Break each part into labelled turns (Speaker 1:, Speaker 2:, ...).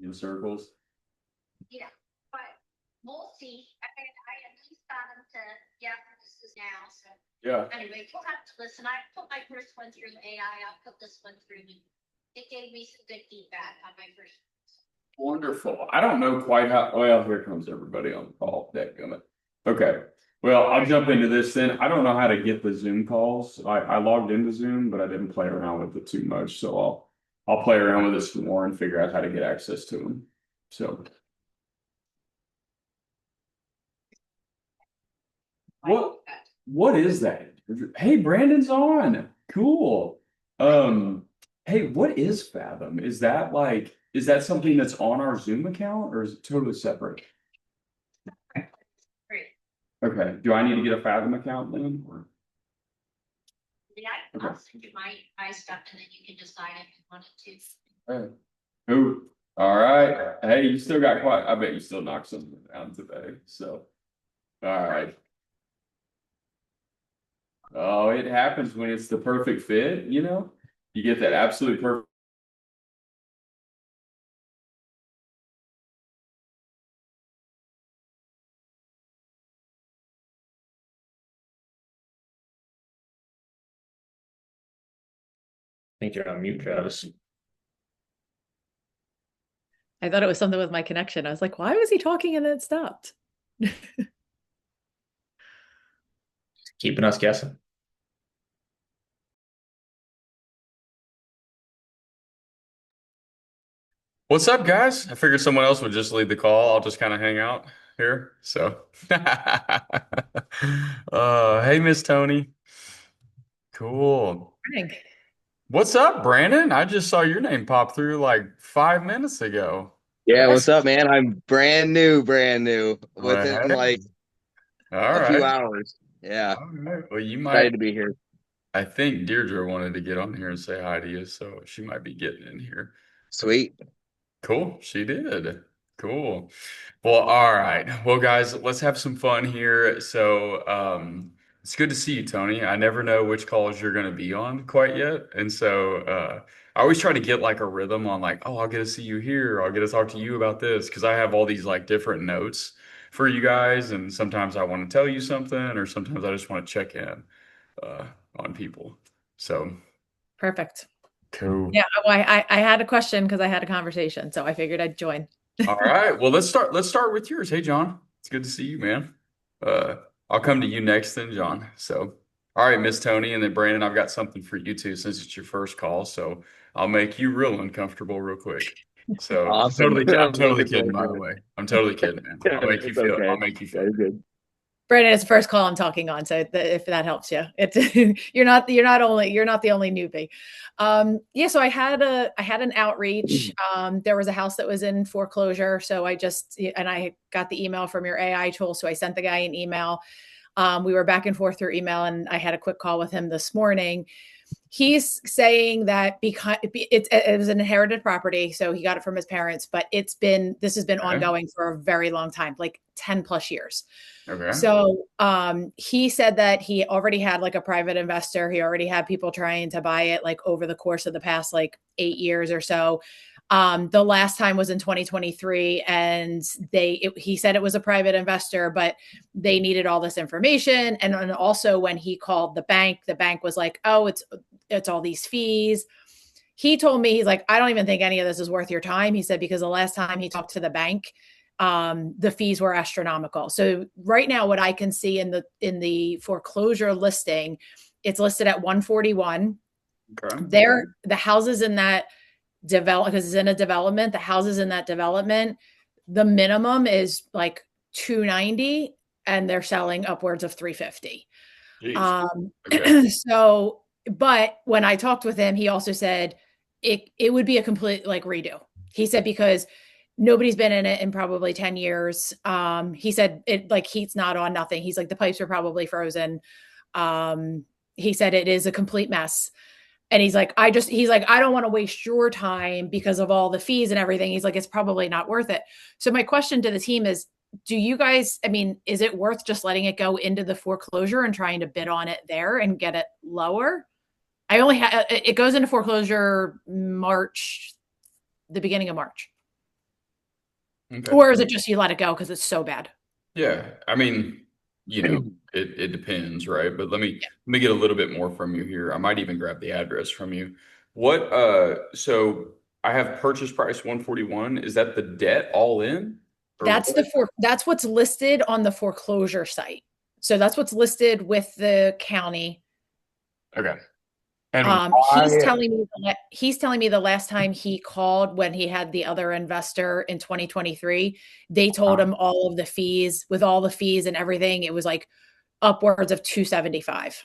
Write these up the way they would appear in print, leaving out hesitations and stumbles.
Speaker 1: in circles.
Speaker 2: Yeah, but we'll see. I at least got him to, yeah, this is now, so.
Speaker 1: Yeah.
Speaker 2: Anyway, we'll have to listen. I put my first one through AI. I'll put this one through. It gave me some good feedback on my first.
Speaker 1: Wonderful. I don't know quite how. Well, here comes everybody on the call. Dadgummit. Okay. Well, I'll jump into this then. I don't know how to get the Zoom calls. I logged into Zoom, but I didn't play around with it too much. So I'll play around with it some more and figure out how to get access to them. So what is that? Hey, Brandon's on. Cool. Hey, what is Fathom? Is that something that's on our Zoom account or is it totally separate?
Speaker 2: Great.
Speaker 1: Okay. Do I need to get a Fathom account then? Or?
Speaker 2: Yeah,
Speaker 1: Okay.
Speaker 2: I'll send you my stuff and then you can decide if you want it to.
Speaker 1: Hey. Ooh. All right. Hey, you still got quite. I bet you still knocked something down today. So, all right. Oh, it happens when it's the perfect fit, you know? You get that absolute perfect.
Speaker 3: I think you're on mute, Travis.
Speaker 4: I thought it was something with my connection. I was like, why was he talking and then it stopped?
Speaker 3: Keeping us guessing.
Speaker 5: What's up, guys? I figured someone else would just lead the call. I'll just kind of hang out here. So, hey, Miss Tony. Cool.
Speaker 4: Morning.
Speaker 5: What's up, Brandon? I just saw your name pop through like 5 minutes ago.
Speaker 6: Yeah, what's up, man? I'm brand new,
Speaker 5: Well,
Speaker 6: within
Speaker 5: hey.
Speaker 6: like
Speaker 5: All
Speaker 6: a few
Speaker 5: right.
Speaker 6: hours. Yeah,
Speaker 5: All right. Well, you
Speaker 6: excited
Speaker 5: might.
Speaker 6: to be here.
Speaker 5: I think Deirdre wanted to get on here and say hi to you, so she might be getting in here.
Speaker 6: Sweet.
Speaker 5: Cool. She did. Cool. Well, all right. Well, guys, let's have some fun here. So, it's good to see you, Tony. I never know which calls you're going to be on quite yet. And so, I always try to get like a rhythm on like, oh, I'll get to see you here, or I'll get to talk to you about this, because I have all these like different notes for you guys. And sometimes I want to tell you something, or sometimes I just want to check in, on people. So,
Speaker 4: Perfect.
Speaker 5: cool.
Speaker 4: Yeah, well, I had a question because I had a conversation, so I figured I'd join.
Speaker 5: All right. Well, let's start with yours. Hey, John. It's good to see you, man. I'll come to you next then, John. So, all right, Miss Tony, and then Brandon, I've got something for you too, since it's your first call. So I'll make you real uncomfortable real quick. So
Speaker 6: Awesome.
Speaker 5: I'm totally
Speaker 6: Looking
Speaker 5: kidding, by
Speaker 6: forward
Speaker 5: the
Speaker 6: to
Speaker 5: way. I'm totally kidding, man.
Speaker 6: it.
Speaker 5: I'll make you
Speaker 6: It's
Speaker 5: feel.
Speaker 6: okay.
Speaker 5: I'll make you feel.
Speaker 6: Very good.
Speaker 4: Brandon, it's the first call I'm talking on, so if that helps you, it's you're not the only newbie. Yeah, so I had an outreach. There was a house that was in foreclosure, so I got the email from your AI tool, so I sent the guy an email. We were back and forth through email, and I had a quick call with him this morning. He's saying that because it was an inherited property, so he got it from his parents, but this has been
Speaker 5: Okay.
Speaker 4: ongoing for a very long time, like 10 plus years.
Speaker 5: Okay.
Speaker 4: So he said that he already had like a private investor. He already had people trying to buy it like over the course of the past like 8 years or so. The last time was in 2023, and he said it was a private investor, but they needed all this information. And then also when he called the bank was like, oh, it's all these fees. He told me, he's like, I don't even think any of this is worth your time. He said, because the last time he talked to the bank, the fees were astronomical. So right now, what I can see in the foreclosure listing, it's listed at 141.
Speaker 5: Okay.
Speaker 4: The houses in that because it's in a development, the houses in that development, the minimum is like 290, and they're selling upwards of 350.
Speaker 5: Jeez. Okay.
Speaker 4: So, but when I talked with him, he also said it would be a complete like redo. He said because nobody's been in it in probably 10 years. He said it like heat's not on, nothing. He's like the pipes are probably frozen. He said it is a complete mess. And he's like, I don't want to waste your time because of all the fees and everything. He's like, it's probably not worth it. So my question to the team is, do you guys, I mean, is it worth just letting it go into the foreclosure and trying to bid on it there and get it lower? It goes into foreclosure the beginning of March.
Speaker 5: Okay.
Speaker 4: Or is it just you let it go because it's so bad?
Speaker 5: Yeah. I mean, it depends, right? But let me get a little bit more from you here. I might even grab the address from you. So I have purchase price 141. Is that the debt all in? Or what?
Speaker 4: That's what's listed on the foreclosure site. So that's what's listed with the county.
Speaker 5: Okay. And
Speaker 4: He's
Speaker 5: why?
Speaker 4: telling me he's telling me the last time he called when he had the other investor in 2023, they told him all of the fees with all the fees and everything. It was like upwards of 275.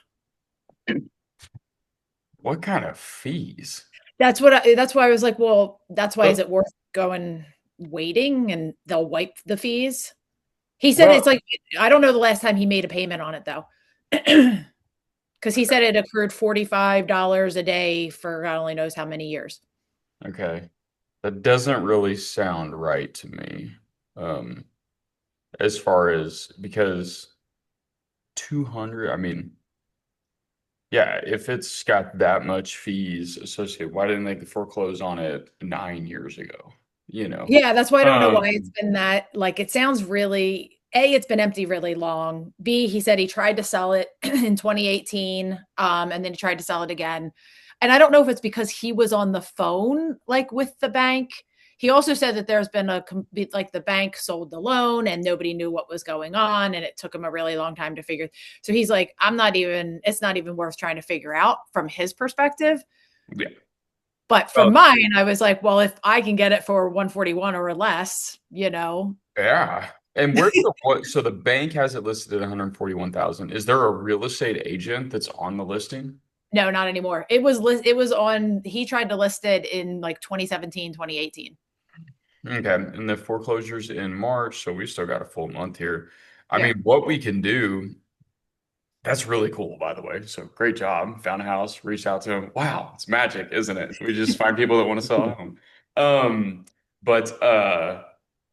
Speaker 5: What kind of fees?
Speaker 4: That's why I was like, well, that's why is
Speaker 5: Well,
Speaker 4: it worth going waiting and they'll wipe the fees? He said
Speaker 5: well,
Speaker 4: it's like I don't know the last time he made a payment on it though. Because he said it accrued $45 a day for God only knows how many years.
Speaker 5: okay. That doesn't really sound right to me. Um, as far as because 200, I mean, yeah, if it's got that much fees associated, why didn't they foreclose on it 9 years ago? You know?
Speaker 4: Yeah, that's why I don't know why it's
Speaker 5: Um,
Speaker 4: been that like it sounds really A, it's been empty really long. B, he said he tried to sell it in 2018, and then he tried to sell it again. And I don't know if it's because he was on the phone like with the bank. He also said that there's been like the bank sold the loan and nobody knew what was going on and it took him a really long time to figure. So he's like, it's not even worth trying to figure out from his perspective.
Speaker 5: yeah.
Speaker 4: But from
Speaker 5: Well,
Speaker 4: mine, I was like, well, if I can get it for 141 or less, you know.
Speaker 5: yeah. And so the bank has it listed at 141,000. Is there a real estate agent that's on the listing?
Speaker 4: No, not anymore. It was on he tried to list it in like 2017, 2018.
Speaker 5: Okay, and the foreclosure's in March, so we still got a full month here. I
Speaker 4: Yeah.
Speaker 5: mean, what we can do, that's really cool, by the way. So great job. Found a house, reached out to him. Wow, it's magic, isn't it? We just find people that want to sell a home. But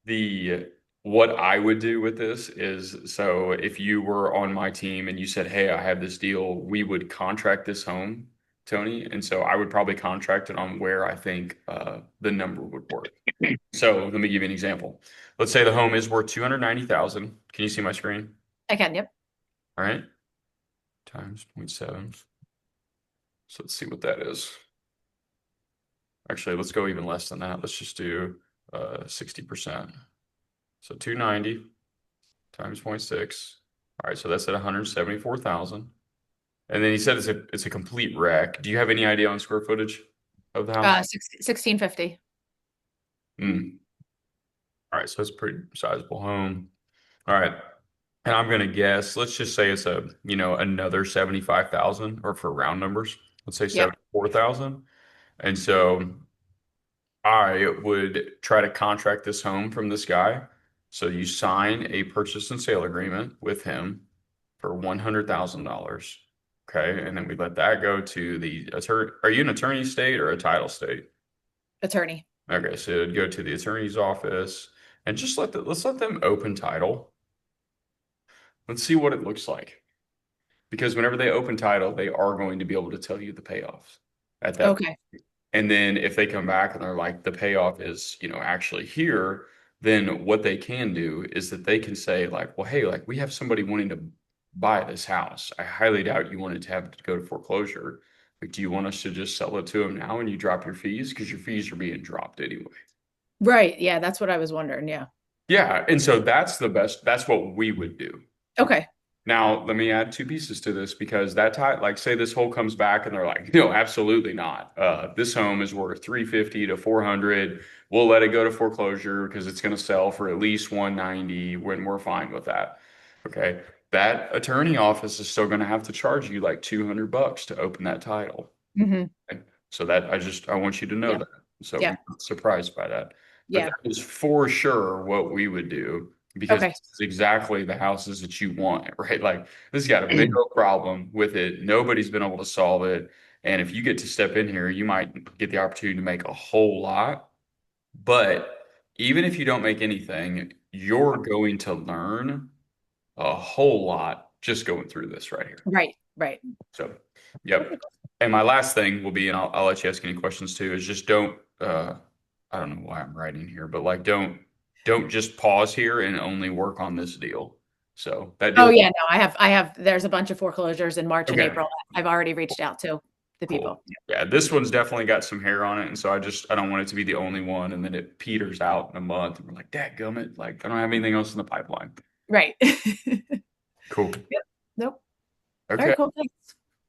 Speaker 5: the what I would do with this is so if you were on my team and you said, "Hey, I have this deal," we would contract this home, Tony. And so I would probably contract it on where I think the number would work. So let me give you an example. Let's say the home is worth 290,000. Can you see my screen?
Speaker 4: I can, yep.
Speaker 5: All right. Times 0.7. So let's see what that is. Actually, let's go even less than that. Let's just do 60%. So 290 times 0.6. All right, so that's at 174,000. And then he said it's a complete wreck. Do you have any idea on square footage of the house?
Speaker 4: 1650.
Speaker 5: Hmm. All right, so it's a pretty sizable home. All right. And I'm gonna guess, let's just say it's another 75,000, or for round numbers, let's say
Speaker 4: Yep.
Speaker 5: 74,000. And so I would try to contract this home from this guy. So you sign a purchase and sale agreement with him for $100,000. Okay. And then we let that go to the attorney. Are you an attorney state or a title state?
Speaker 4: Attorney.
Speaker 5: Okay. So it'd go to the attorney's office and just let's let them open title. Let's see what it looks like. Because whenever they open title, they are going to be able to tell you the payoffs at that point.
Speaker 4: Okay.
Speaker 5: And then if they come back and they're like, the payoff is, actually here, then what they can do is that they can say, like, well, hey, like we have somebody wanting to buy this house. I highly doubt you wanted to have to go to foreclosure. Like, do you want us to just sell it to them now and you drop your fees? Because your fees are being dropped anyway.
Speaker 4: Right. Yeah, that's what I was wondering. Yeah.
Speaker 5: Yeah. And so that's what we would do.
Speaker 4: Okay.
Speaker 5: Now, let me add two pieces to this because that time, like, say this whole comes back and they're like, no, absolutely not. This home is worth 350 to 400. We'll let it go to foreclosure because it's going to sell for at least 190 when we're fine with that. Okay. That attorney office is still going to have to charge you like $200 to open that title.
Speaker 4: Hmm.
Speaker 5: Okay? So that I want you to know
Speaker 4: Yeah.
Speaker 5: that. So
Speaker 4: Yeah.
Speaker 5: I'm not surprised by that. But
Speaker 4: Yeah.
Speaker 5: that is for sure what we would do because
Speaker 4: Okay.
Speaker 5: it's exactly the houses that you want, right? Like this has got a big old problem with it. Nobody's been able to solve it. And if you get to step in here, you might get the opportunity to make a whole lot. But even if you don't make anything, you're going to learn a whole lot just going through this right here.
Speaker 4: Right. Right.
Speaker 5: So, yep. And my last thing will be, and I'll let you ask any questions too, is just don't, I don't know why I'm writing here, but like, don't don't just pause here and only work on this deal. So that
Speaker 4: Oh
Speaker 5: deal.
Speaker 4: yeah, no, there's a bunch of foreclosures in March and
Speaker 5: Okay.
Speaker 4: April. I've already reached out to the
Speaker 5: Cool.
Speaker 4: people.
Speaker 5: Yeah, this one's definitely got some hair on it, and so I don't want it to be the only one, and then it peters out in a month, and we're like, dadgummit, like I don't have anything else in the pipeline.
Speaker 4: Right.
Speaker 5: Cool.
Speaker 4: Yep. Nope. All
Speaker 5: Okay.
Speaker 4: right, cool. Thanks.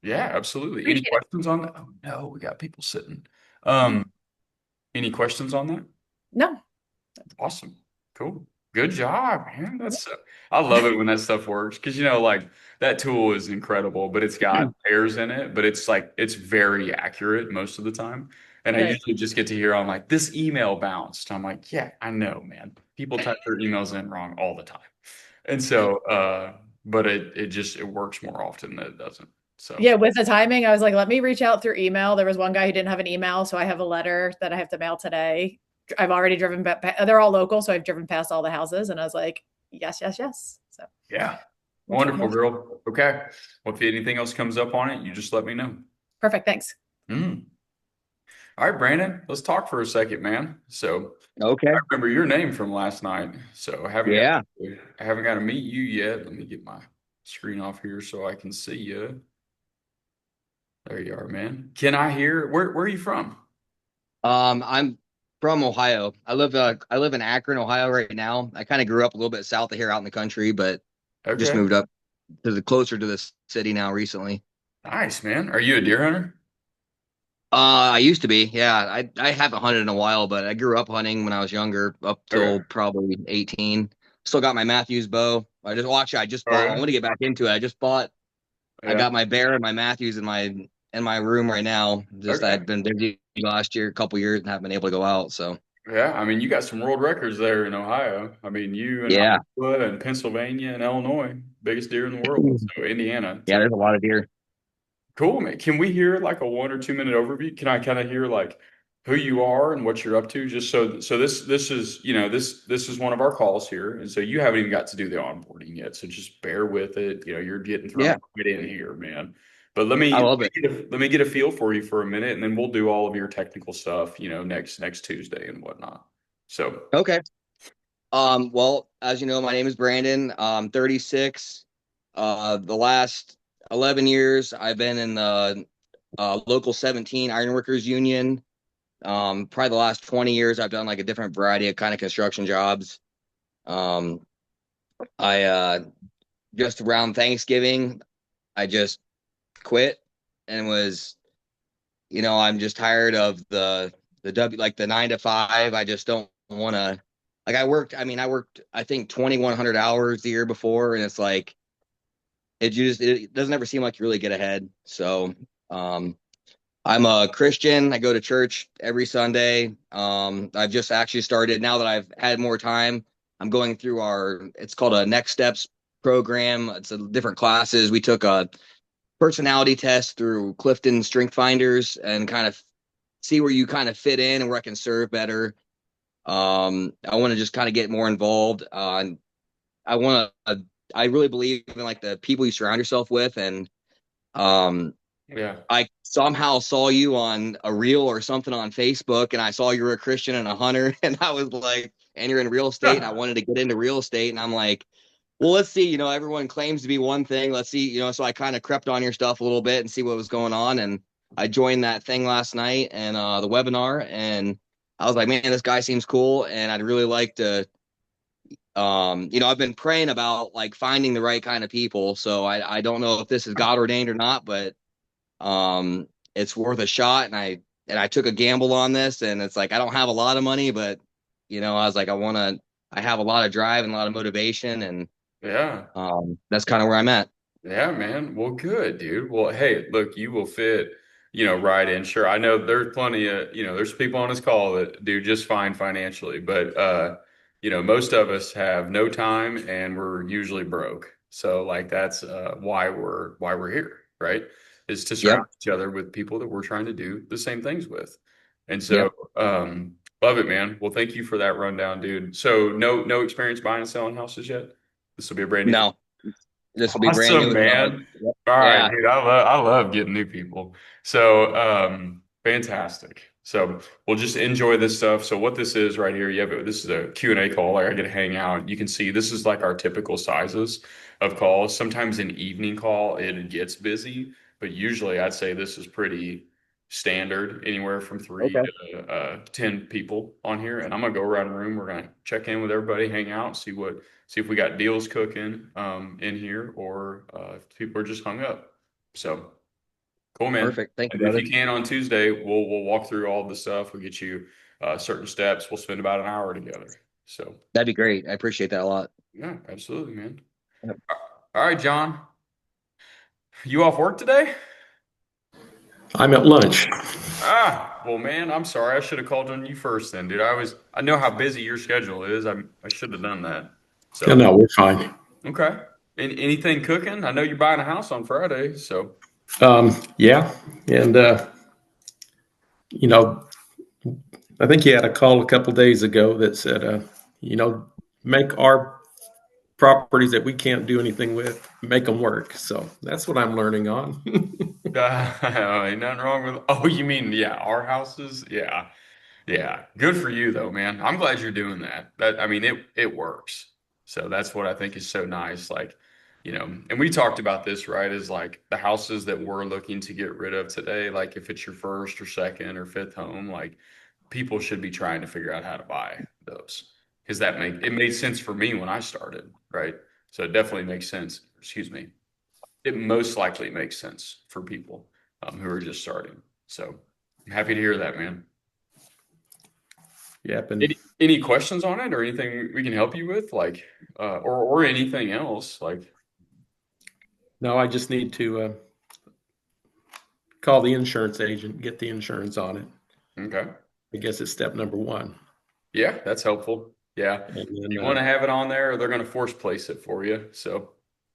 Speaker 5: Yeah, absolutely. Any
Speaker 4: Appreciate it.
Speaker 5: questions on that? Oh no, we got people sitting.
Speaker 4: Yeah.
Speaker 5: Any questions on that?
Speaker 4: No.
Speaker 5: Awesome. Cool. Good job, man. I love it when that stuff works because like that tool is incredible, but it's got errors in it, but it's very accurate most of the time. And I
Speaker 4: Right.
Speaker 5: usually just get to hear on like this email bounced. I'm like, yeah, I know, man. People type their emails in wrong all the time. And so but it works more often than it doesn't. So
Speaker 4: Yeah, with the timing, I was like, let me reach out through email. There was one guy who didn't have an email, so I have a letter that I have to mail today. I've already driven back. They're all local, so I've driven past all the houses, and I was like, yes, yes, yes. So
Speaker 5: yeah. Wonderful, girl. Okay. Well, if anything else comes up on it, you just let me know.
Speaker 4: Perfect. Thanks.
Speaker 5: Mm. All right, Brandon, let's talk for a second, man. So
Speaker 6: Okay.
Speaker 5: I remember your name from last night. So
Speaker 6: Yeah.
Speaker 5: I haven't got to meet you yet. Let me get my screen off here so I can see you. There you are, man. Can I hear where are you from?
Speaker 6: I'm from Ohio. I live in Akron, Ohio right now. I kind of grew up a little bit south of here out in the country, but just
Speaker 5: Okay.
Speaker 6: moved up to the closer to the city now recently.
Speaker 5: Nice, man. Are you a deer hunter?
Speaker 6: I used to be, yeah. I haven't hunted in a while, but I grew up hunting when I was younger, up
Speaker 5: Okay.
Speaker 6: till probably 18. Still got my Matthews bow. I just
Speaker 5: All
Speaker 6: bought. I
Speaker 5: right.
Speaker 6: want to get back into it. I
Speaker 5: Yeah.
Speaker 6: got my bear and my Matthews in my room right now. Just I
Speaker 5: Okay.
Speaker 6: had been busy last year, a couple years, and haven't been able to go out. So
Speaker 5: Yeah. I mean, you got some world records there in Ohio. I mean, you and
Speaker 6: yeah,
Speaker 5: Iowa and Pennsylvania and Illinois, biggest deer in the world. So Indiana
Speaker 6: yeah.
Speaker 5: too.
Speaker 6: There's a lot of deer.
Speaker 5: Cool, man. Can we hear like a 1 or 2 minute overview? Can I kind of hear like who you are and what you're up to? Just so this is this is one of our calls here, and so you haven't even got to do the onboarding yet. So just bear with it. You're getting thrown
Speaker 6: Yeah,
Speaker 5: right in here, man. But
Speaker 6: I love it.
Speaker 5: let me get a feel for you for a minute, and then we'll do all of your technical stuff. Next Tuesday and whatnot. So
Speaker 6: Okay. Well, as you know, my name is Brandon. 36. The last 11 years, I've been in the local 17 Ironworkers Union. Probably the last 20 years, I've done like a different variety of kind of construction jobs. Um, I just around Thanksgiving, I just quit and I'm just tired of the 9 to 5. I just don't want to. Like I worked I think 2,100 hours the year before, and it's like it doesn't ever seem like you really get ahead. So um, I'm a Christian. I go to church every Sunday. I've just actually started now that I've had more time. I'm going through it's called a Next Steps program. It's a different classes. We took a personality test through Clifton Strength Finders and kind of see where you kind of fit in and where I can serve better. I want to just kind of get more involved. I want to. I really believe in like the people you surround yourself with, and um,
Speaker 5: yeah,
Speaker 6: I somehow saw you on a reel or something on Facebook, and I saw you were a Christian and a hunter, and I was like, and you're in real estate, and I wanted to get into real estate, and I'm like, well, let's see. Everyone claims to be one thing. Let's see. So I kind of crept on your stuff a little bit and see what was going on, and I joined that thing last night and the webinar, and I was like, man, this guy seems cool, and I'd really like to. I've been praying about like finding the right kind of people. So I don't know if this is God ordained or not, but it's worth a shot. And I took a gamble on this, and it's like I don't have a lot of money, but I was like I have a lot of drive and a lot of motivation, and
Speaker 5: yeah.
Speaker 6: that's kind of where I'm at.
Speaker 5: Yeah, man. Well, good, dude. Well, hey, look, you will fit, right in. Sure. I know there's plenty of, there's people on this call that do just fine financially, but most of us have no time and we're usually broke. So like that's why we're here, right? Is to
Speaker 6: Yep.
Speaker 5: surround each other with people that we're trying to do the same things with. And
Speaker 6: Yep.
Speaker 5: so love it, man. Well, thank you for that rundown, dude. So no experience buying and selling houses yet? This will be a brand new thing.
Speaker 6: No, this will be brand new
Speaker 5: Awesome,
Speaker 6: as well.
Speaker 5: man.
Speaker 6: Yep.
Speaker 5: All right,
Speaker 6: Yeah.
Speaker 5: dude. I love getting new people. So, fantastic. So we'll just enjoy this stuff. So what this is right here, this is a Q&A call. Like I get to hang out. You can see this is like our typical sizes of calls. Sometimes an evening call, it gets busy, but usually I'd say this is pretty standard, anywhere from three
Speaker 6: Okay.
Speaker 5: to 10 people on here. And I'm gonna go around the room. We're gonna check in with everybody, hang out, see if we got deals cooking in here, or if people are just hung up. So cool, man.
Speaker 6: Perfect. Thank you,
Speaker 5: And if
Speaker 6: brother.
Speaker 5: you can on Tuesday, we'll walk through all the stuff. We'll get you certain steps. We'll spend about an hour together. So
Speaker 6: That'd be great. I appreciate that a lot.
Speaker 5: yeah, absolutely, man.
Speaker 6: Yep.
Speaker 5: All right, John. You off work today?
Speaker 7: I'm at lunch.
Speaker 5: Well, man, I'm sorry. I should have called on you first then, dude. I know how busy your schedule is. I should have done that. So
Speaker 7: No, we're fine.
Speaker 5: okay. Anything cooking? I know you're buying a house on Friday, so
Speaker 7: Yeah, and you know, I think you had a call a couple days ago that said, make our properties that we can't do anything with, make them work. So that's what I'm learning on.
Speaker 5: ain't nothing wrong with. Oh, you mean our houses? Yeah. Yeah, good for you though, man. I'm glad you're doing that. I mean, it works. So that's what I think is so nice. Like, and we talked about this, right? Is like the houses that we're looking to get rid of today, like if it's your first or second or fifth home, like people should be trying to figure out how to buy those. Because it made sense for me when I started, right? So it definitely makes sense. Excuse me. It most likely makes sense for people who are just starting. So I'm happy to hear that, man.
Speaker 7: Yep, and
Speaker 5: Any questions on it or anything we can help you with, like, or anything else? Like,
Speaker 7: no, I just need to call the insurance agent, get the insurance on it.
Speaker 5: okay,
Speaker 7: I guess it's step number one.
Speaker 5: yeah, that's helpful. Yeah,
Speaker 7: And then,
Speaker 5: you want to have it on there, or they're going to force place it for you. So,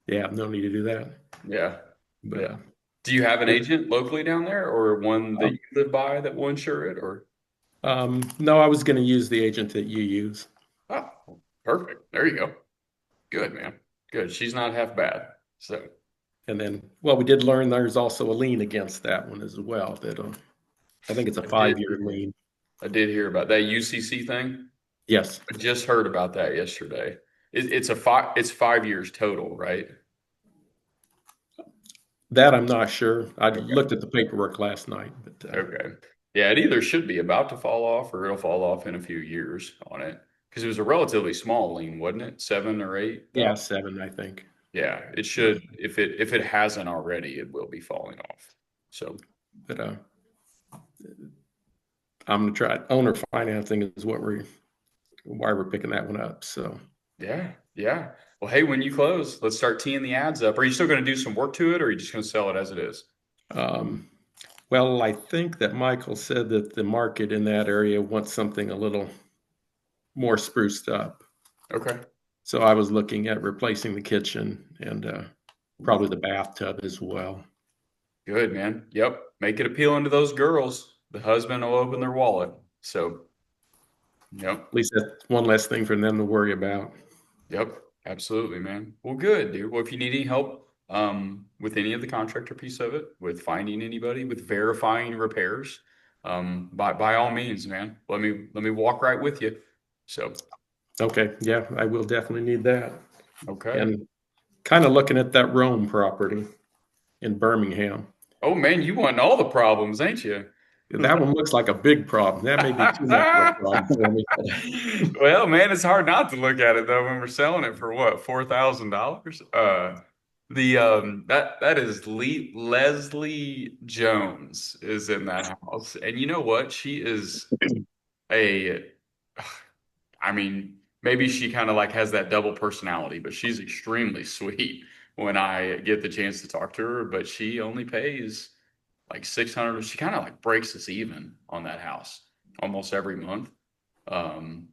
Speaker 7: yeah, no need to do that.
Speaker 5: yeah,
Speaker 7: But
Speaker 5: yeah. Do you have an agent locally down there, or one that you live by that will insure it, or?
Speaker 7: no, I was going to use the agent that you use.
Speaker 5: Oh, perfect. There you go. Good, man. Good. She's not half bad. So,
Speaker 7: And then, well, we did learn there's also a lien against that one as well. That I think it's a
Speaker 5: I did
Speaker 7: 5-year
Speaker 5: hear-
Speaker 7: lien.
Speaker 5: I did hear about that UCC thing.
Speaker 7: Yes,
Speaker 5: I just heard about that yesterday. It's 5 years total, right?
Speaker 7: that I'm not sure. I
Speaker 5: Okay.
Speaker 7: looked at the paperwork last night, but
Speaker 5: Okay. Yeah, it either should be about to fall off or it'll fall off in a few years on it. Because it was a relatively small lien, wasn't it? 7 or 8?
Speaker 7: yeah, 7, I think.
Speaker 5: Yeah, it should. If it hasn't already, it will be falling off. So
Speaker 7: But I'm gonna try owner financing is why we're picking that one up. So
Speaker 5: yeah, yeah. Well, hey, when you close, let's start teeing the ads up. Are you still going to do some work to it, or are you just going to sell it as it is?
Speaker 7: well, I think that Michael said that the market in that area wants something a little more spruced up.
Speaker 5: Okay.
Speaker 7: So I was looking at replacing the kitchen and probably the bathtub as well.
Speaker 5: Good, man. Yep. Make it appealing to those girls. The husband will open their wallet. So, yep.
Speaker 7: At least that's one less thing for them to worry about.
Speaker 5: Yep. Absolutely, man. Well, good, dude. Well, if you need any help with any of the contractor piece of it, with finding anybody, with verifying repairs, by all means, man. Let me walk right with you. So,
Speaker 7: Okay, yeah, I will definitely need that.
Speaker 5: okay.
Speaker 7: And kind of looking at that Rome property in Birmingham.
Speaker 5: Oh man, you want all the problems, ain't you?
Speaker 7: That one looks like a big problem. That may be too much of a problem for me.
Speaker 5: Well, man, it's hard not to look at it though when we're selling it for what, $4,000? That is Leslie Jones is in that house. And you know what? She is a I mean, maybe she kind of like has that double personality, but she's extremely sweet when I get the chance to talk to her, but she only pays like 600. She kind of like breaks us even on that house almost every month. Um,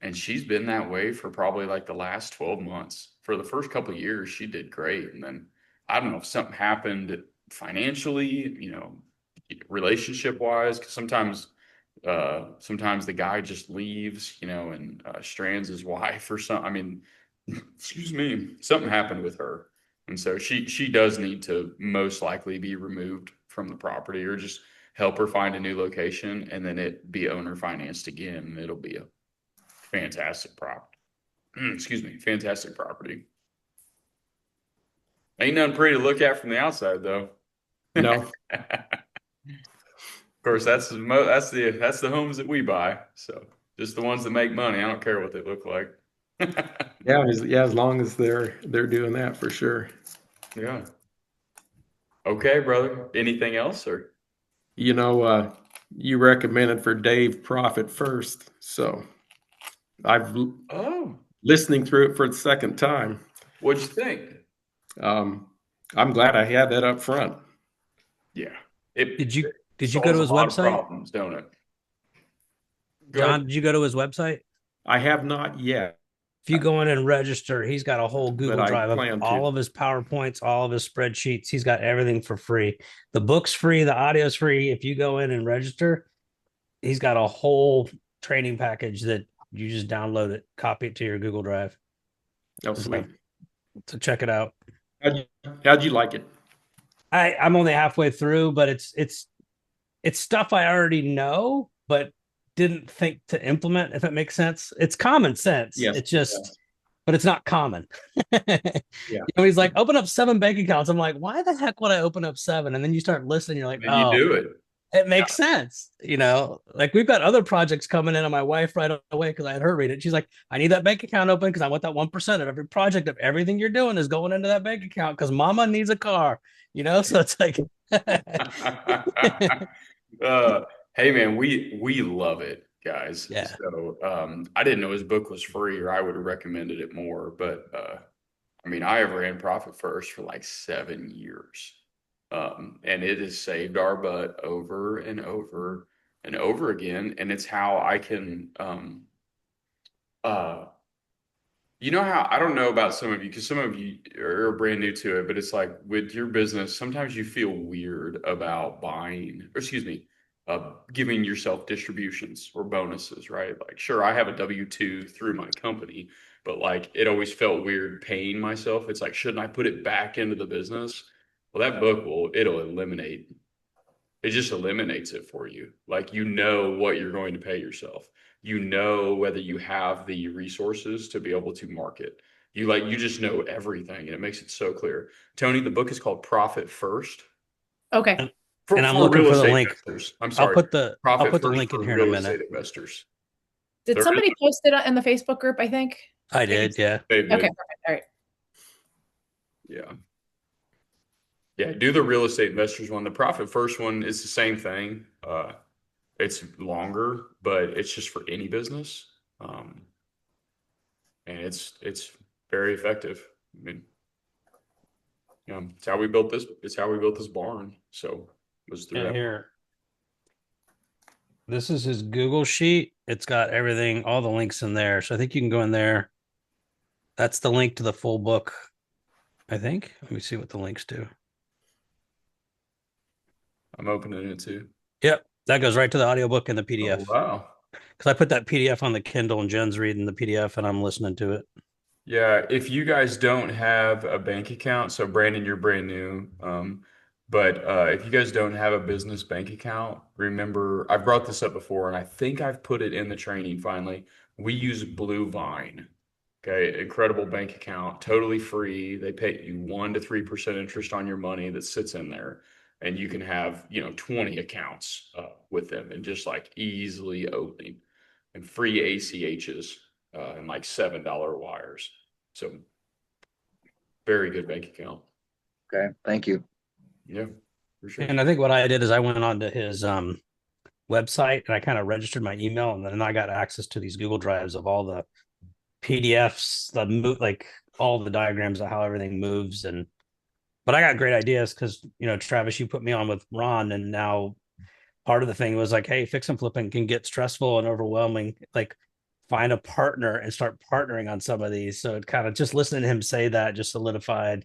Speaker 5: and she's been that way for probably like the last 12 months. For the first couple of years, she did great. And then I don't know if something happened financially, relationship wise, because sometimes the guy just leaves, and strands his wife or something. I mean, excuse me, something happened with her. And so she does need to most likely be removed from the property or just help her find a new location, and then it be owner financed again. And it'll be a fantastic property. Excuse me, fantastic property. Ain't nothing pretty to look at from the outside, though.
Speaker 7: No,
Speaker 5: Of course, that's the homes that we buy. So just the ones that make money. I don't care what they look like.
Speaker 7: as long as they're doing that for sure.
Speaker 5: Yeah. Okay, brother. Anything else, or?
Speaker 7: You know, you recommended for Dave Profit First, so I've
Speaker 5: Oh,
Speaker 7: listening through it for the second time.
Speaker 5: what'd you think?
Speaker 7: I'm glad I had that up front.
Speaker 5: Yeah.
Speaker 8: Did you go
Speaker 5: solves
Speaker 8: to
Speaker 5: a
Speaker 8: his
Speaker 5: lot of
Speaker 8: website?
Speaker 5: problems, don't it? Go ahead.
Speaker 8: John, did you go to his website?
Speaker 7: I have not yet.
Speaker 8: If you go in and register, he's got a whole Google
Speaker 7: I
Speaker 8: Drive of
Speaker 7: plan to.
Speaker 8: all of his PowerPoints, all of his spreadsheets. He's got everything for free. The book's free, the audio's free. If you go in and register, he's got a whole training package that you just download it, copy it to your Google Drive.
Speaker 7: Oh, sweet.
Speaker 8: So check it out.
Speaker 7: How'd you like it?
Speaker 8: I'm only halfway through, but it's stuff I already know, but didn't think to implement, if it makes sense. It's common sense.
Speaker 7: Yes.
Speaker 8: It's just, but it's not common.
Speaker 7: Yeah.
Speaker 8: You know, he's like, open up 7 bank accounts. I'm like, why the heck would I open up 7? And then you start listening, you're like,
Speaker 5: And
Speaker 8: oh,
Speaker 5: you do it.
Speaker 8: it makes sense. You know, like we've got other projects coming in on my wife right away because I had her read it. She's like, I need that bank account open because I want that 1% of every project of everything you're doing is going into that bank account because mama needs a car, you know? So it's like,
Speaker 5: Hey man, we love it, guys.
Speaker 8: Yeah.
Speaker 5: So I didn't know his book was free, or I would have recommended it more. But I mean, I have ran Profit First for like 7 years. And it has saved our butt over and over and over again. And it's how I can you know how, I don't know about some of you, because some of you are brand new to it, but it's like with your business, sometimes you feel weird about buying, or excuse me, giving yourself distributions or bonuses, right? Like, sure, I have a W-2 through my company, but like it always felt weird paying myself. It's like, shouldn't I put it back into the business? Well, that book it'll eliminate, it just eliminates it for you. Like, you know what you're going to pay yourself. You know whether you have the resources to be able to market. You just know everything, and it makes it so clear. Tony, the book is called Profit First.
Speaker 4: Okay.
Speaker 8: And I'm looking
Speaker 5: real
Speaker 8: for the
Speaker 5: estate
Speaker 8: link.
Speaker 5: investors. I'm sorry.
Speaker 8: I'll put the
Speaker 5: Profit First
Speaker 8: link in
Speaker 5: for
Speaker 8: here in a
Speaker 5: real
Speaker 8: minute.
Speaker 5: estate investors.
Speaker 4: Did
Speaker 5: There
Speaker 4: somebody
Speaker 5: is-
Speaker 4: post it in the Facebook group? I think.
Speaker 8: I did, yeah.
Speaker 5: They did.
Speaker 4: Okay. Perfect. All right.
Speaker 5: Yeah. Yeah, do the real estate investors one. The Profit First one is the same thing. It's longer, but it's just for any business. And it's very effective. I mean, it's how we built this. It's how we built this barn. So it was through
Speaker 8: Yeah,
Speaker 5: that.
Speaker 8: here. This is his Google sheet. It's got everything, all the links in there. So I think you can go in there. That's the link to the full book, I think. Let me see what the links do.
Speaker 5: I'm opening it too.
Speaker 8: Yep. That goes right to the audiobook and the PDF.
Speaker 5: Oh, wow.
Speaker 8: Because I put that PDF on the Kindle and Jen's reading the PDF and I'm listening to it.
Speaker 5: Yeah, if you guys don't have a bank account, so Brandon, you're brand new. But if you guys don't have a business bank account, remember, I've brought this up before, and I think I've put it in the training finally. We use Blue Vine. Okay, incredible bank account, totally free. They pay you 1 to 3% interest on your money that sits in there, and you can have 20 accounts with them, and just like easily opening, and free ACHs and like $7 wires. So very good bank account.
Speaker 6: Okay, thank you.
Speaker 5: Yeah, for sure.
Speaker 8: And I think what I did is I went onto his website and I kind of registered my email, and then I got access to these Google Drives of all the PDFs, like all the diagrams of how everything moves. But I got great ideas because, Travis, you put me on with Ron, and now part of the thing was like, hey, fix and flipping can get stressful and overwhelming. Like, find a partner and start partnering on some of these. So it kind of, just listening to him say that just solidified.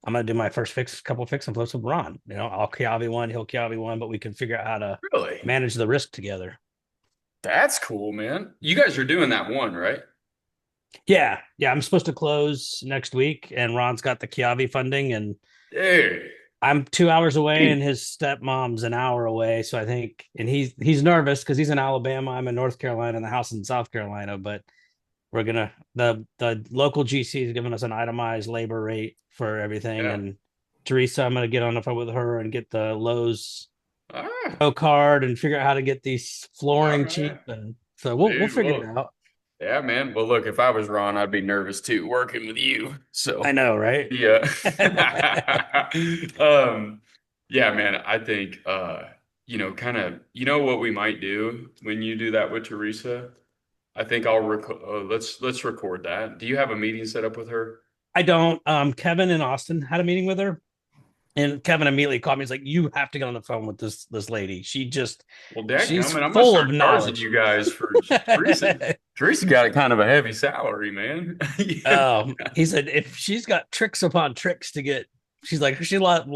Speaker 8: I'm going to do my first couple fix and flips with Ron. I'll Kiavi one, he'll Kiavi one, but we can figure out how to
Speaker 5: Really?
Speaker 8: manage the risk together.
Speaker 5: That's cool, man. You guys are doing that one, right?
Speaker 8: Yeah. I'm supposed to close next week, and Ron's got the Kiavi funding, and
Speaker 5: Dude.
Speaker 8: I'm 2 hours away and his stepmom's an hour away. So I think, and he's nervous because he's in Alabama. I'm in North Carolina and the house in South Carolina, but we're gonna the local GC is giving us an itemized labor rate for everything.
Speaker 5: Yeah.
Speaker 8: And Teresa, I'm gonna get on the phone with her and get the Lowe's
Speaker 5: Ah,
Speaker 8: Pro card and figure out how to get these flooring
Speaker 5: Alright.
Speaker 8: cheap. And so we'll
Speaker 5: Dude,
Speaker 8: figure
Speaker 5: well,
Speaker 8: it out.
Speaker 5: yeah, man. Well, look, if I was Ron, I'd be nervous too, working with you. So
Speaker 8: I know, right?
Speaker 5: yeah. Yeah, man, I think kind of what we might do when you do that with Teresa? I think I'll let's record that. Do you have a meeting set up with her?
Speaker 8: I don't. Kevin and Austin had a meeting with her. And Kevin immediately called me. He's like, "You have to get on the phone with this lady.
Speaker 5: Well,
Speaker 8: She's
Speaker 5: dadgummit, I'm gonna
Speaker 8: full
Speaker 5: start
Speaker 8: of
Speaker 5: charging
Speaker 8: knowledge."
Speaker 5: you guys for Teresa. Teresa got a kind of a heavy salary, man. Yeah.
Speaker 8: He said if she's got tricks upon tricks to get, she's like she walked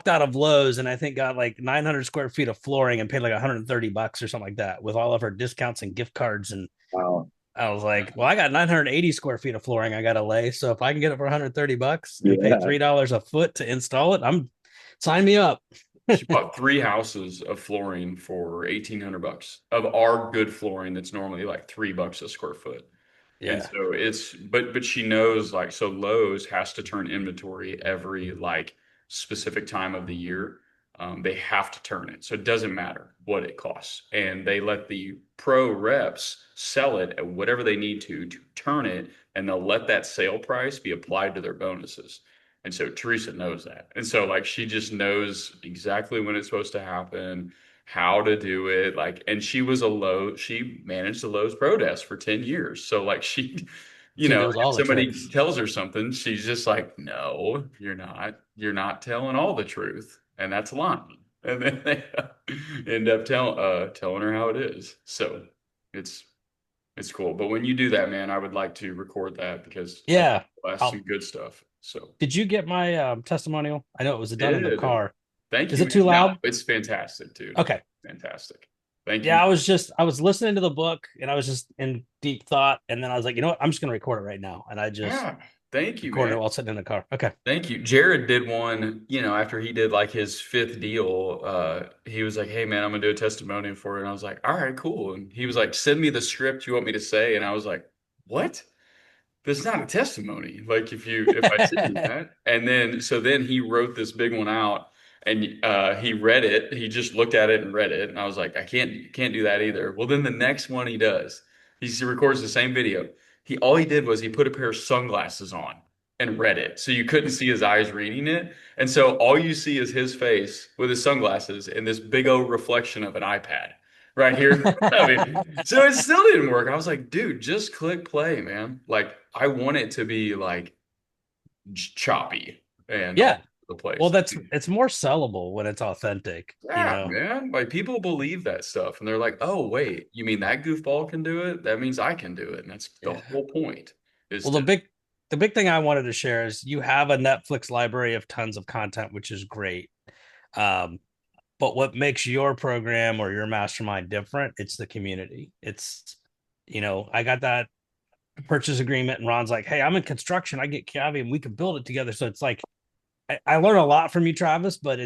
Speaker 8: out of Lowe's and I think got like 900 square feet of flooring and paid like $130 or something like that with all of her discounts and gift cards. And
Speaker 6: Wow.
Speaker 8: I was like, well, I got 980 square feet of flooring I got to lay. So if I can get it for $130 and pay $3 a foot to install it, sign me up.
Speaker 5: She bought 3 houses of flooring for $1,800 of our good flooring that's normally like $3 a square foot. And
Speaker 8: Yeah.
Speaker 5: so but she knows like, so Lowe's has to turn inventory every like specific time of the year. They have to turn it. So it doesn't matter what it costs. And they let the pro reps sell it at whatever they need to turn it. And they'll let that sale price be applied to their bonuses. And so Teresa knows that. And so like she just knows exactly when it's supposed to happen, how to do it. Like, and she managed the Lowe's Pro Desk for 10 years. So like she
Speaker 8: knows all
Speaker 5: if
Speaker 8: the
Speaker 5: somebody
Speaker 8: tricks.
Speaker 5: tells her something, she's just like, no, you're not. You're not telling all the truth. And that's lying. And then they end up telling her how it is. So it's cool. But when you do that, man, I would like to record that because
Speaker 8: Yeah.
Speaker 5: that's some good stuff. So
Speaker 8: Did you get my testimonial? I know it was done in the
Speaker 5: did.
Speaker 8: car.
Speaker 5: Thank
Speaker 8: Is
Speaker 5: you.
Speaker 8: it too
Speaker 5: man. No,
Speaker 8: loud?
Speaker 5: it's fantastic, dude.
Speaker 8: Okay.
Speaker 5: Fantastic. Thank you.
Speaker 8: Yeah, I was listening to the book and I was just in deep thought. And then I was like, you know what? I'm just going to record it right now. And I just
Speaker 5: Yeah. Thank you,
Speaker 8: recorded
Speaker 5: man.
Speaker 8: it while sitting in the car. Okay.
Speaker 5: Thank you. Jared did one, after he did like his 5th deal, he was like, "Hey man, I'm gonna do a testimonial for it." And I was like, "All right, cool." And he was like, "Send me the script you want me to say." And I was like, "What? That's not a testimony. Like if I send you that." And then he wrote this big one out and he read it. He just looked at it and read it. And I was like, I can't do that either. Well, then the next one he does, he records the same video. All he did was he put a pair of sunglasses on and read it. So you couldn't see his eyes reading it. And so all you see is his face with his sunglasses and this big old reflection of an iPad right here. So it still didn't work. I was like, dude, just click play, man. Like I want it to be like choppy and all
Speaker 8: Yeah.
Speaker 5: over the place.
Speaker 8: Well, it's more sellable when it's authentic.
Speaker 5: Yeah, man. Like people believe that stuff and they're like, oh, wait, you mean that goofball can do it? That means I can do it. And that's the whole point.
Speaker 8: Well, the big thing I wanted to share is you have a Netflix library of tons of content, which is great. But what makes your program or your mastermind different? It's the community. It's, I got that purchase agreement and Ron's like, hey, I'm in construction. I get Cavi and we can build it together. So it's like, I learn a lot from you, Travis, but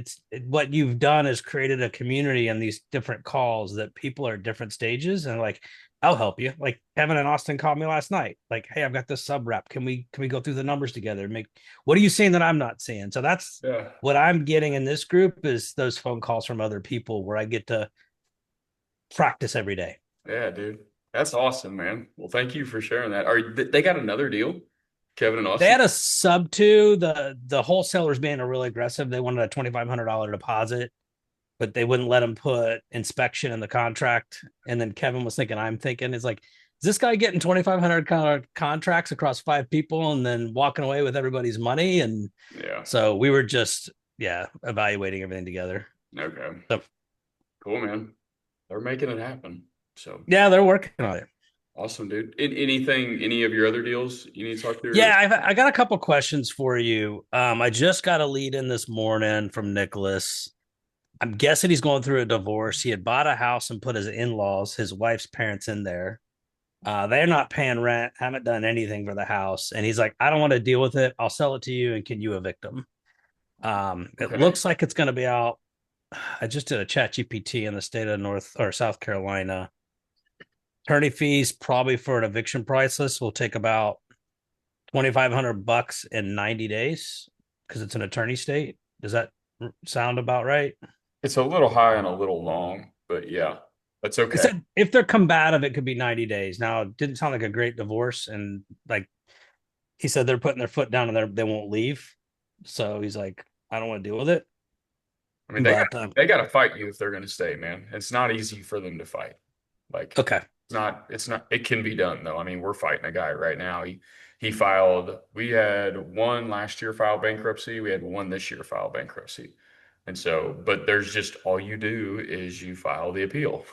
Speaker 8: what you've done is created a community and these different calls that people are at different stages and like, I'll help you. Like Kevin and Austin called me last night. Like, hey, I've got this sub rep. Can we go through the numbers together? What are you seeing that I'm not seeing? So that's what I'm getting in this group is those phone calls from other people where I get to practice every day.
Speaker 5: Yeah, dude. That's awesome, man. Well, thank you for sharing that. They got another deal? Kevin and Austin?
Speaker 8: They had a sub two. The wholesalers being really aggressive. They wanted a $2,500 deposit, but they wouldn't let him put inspection in the contract. And then Kevin was thinking, I'm thinking, is like, is this guy getting 2,500 contracts across 5 people and then walking away with everybody's money? And so we were just, evaluating everything together.
Speaker 5: Okay.
Speaker 8: So,
Speaker 5: cool, man. They're making it happen. So
Speaker 8: yeah, they're working on it.
Speaker 5: Awesome, dude. Any of your other deals you need to talk to?
Speaker 8: Yeah, I got a couple questions for you. I just got a lead in this morning from Nicholas. I'm guessing he's going through a divorce. He had bought a house and put his in-laws, his wife's parents in there. They're not paying rent, haven't done anything for the house. And he's like, I don't want to deal with it. I'll sell it to you. And can you evict them? It
Speaker 5: Okay.
Speaker 8: looks like it's going to be out. I just did a chat GPT in the state of North or South Carolina. Attorney fees probably for an eviction price list will take about $2,500 in 90 days because it's an attorney state. Does that sound about right?
Speaker 5: It's a little high and a little long, but yeah, that's
Speaker 8: He
Speaker 5: okay.
Speaker 8: said if they're combative, it could be 90 days. Now, it didn't sound like a great divorce. And like he said, they're putting their foot down and they won't leave. So he's like, I don't want to deal with it.
Speaker 5: I mean,
Speaker 8: But
Speaker 5: they got to fight you if they're going to stay, man. It's not easy for them to fight. Like,
Speaker 8: okay.
Speaker 5: it's not, it can be done though. I mean, we're fighting a guy right now. He filed, we had one last year file bankruptcy. We had one this year file bankruptcy. And so, but there's just all you do is you file the appeal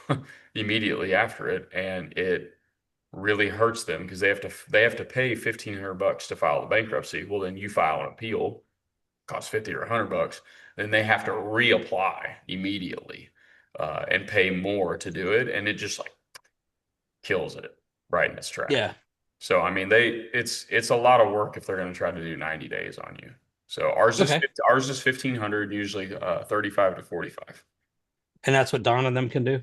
Speaker 5: immediately after it. And it really hurts them because they have to pay $1,500 to file the bankruptcy. Well, then you file an appeal, costs 50 or $100, then they have to reapply immediately and pay more to do it. And it just like kills it right in its tracks.
Speaker 8: Yeah.
Speaker 5: So I mean, it's a lot of work if they're going to try to do 90 days on you. So ours is
Speaker 8: Okay.
Speaker 5: 1,500, usually 35 to 45.
Speaker 8: And that's what Don and them can do.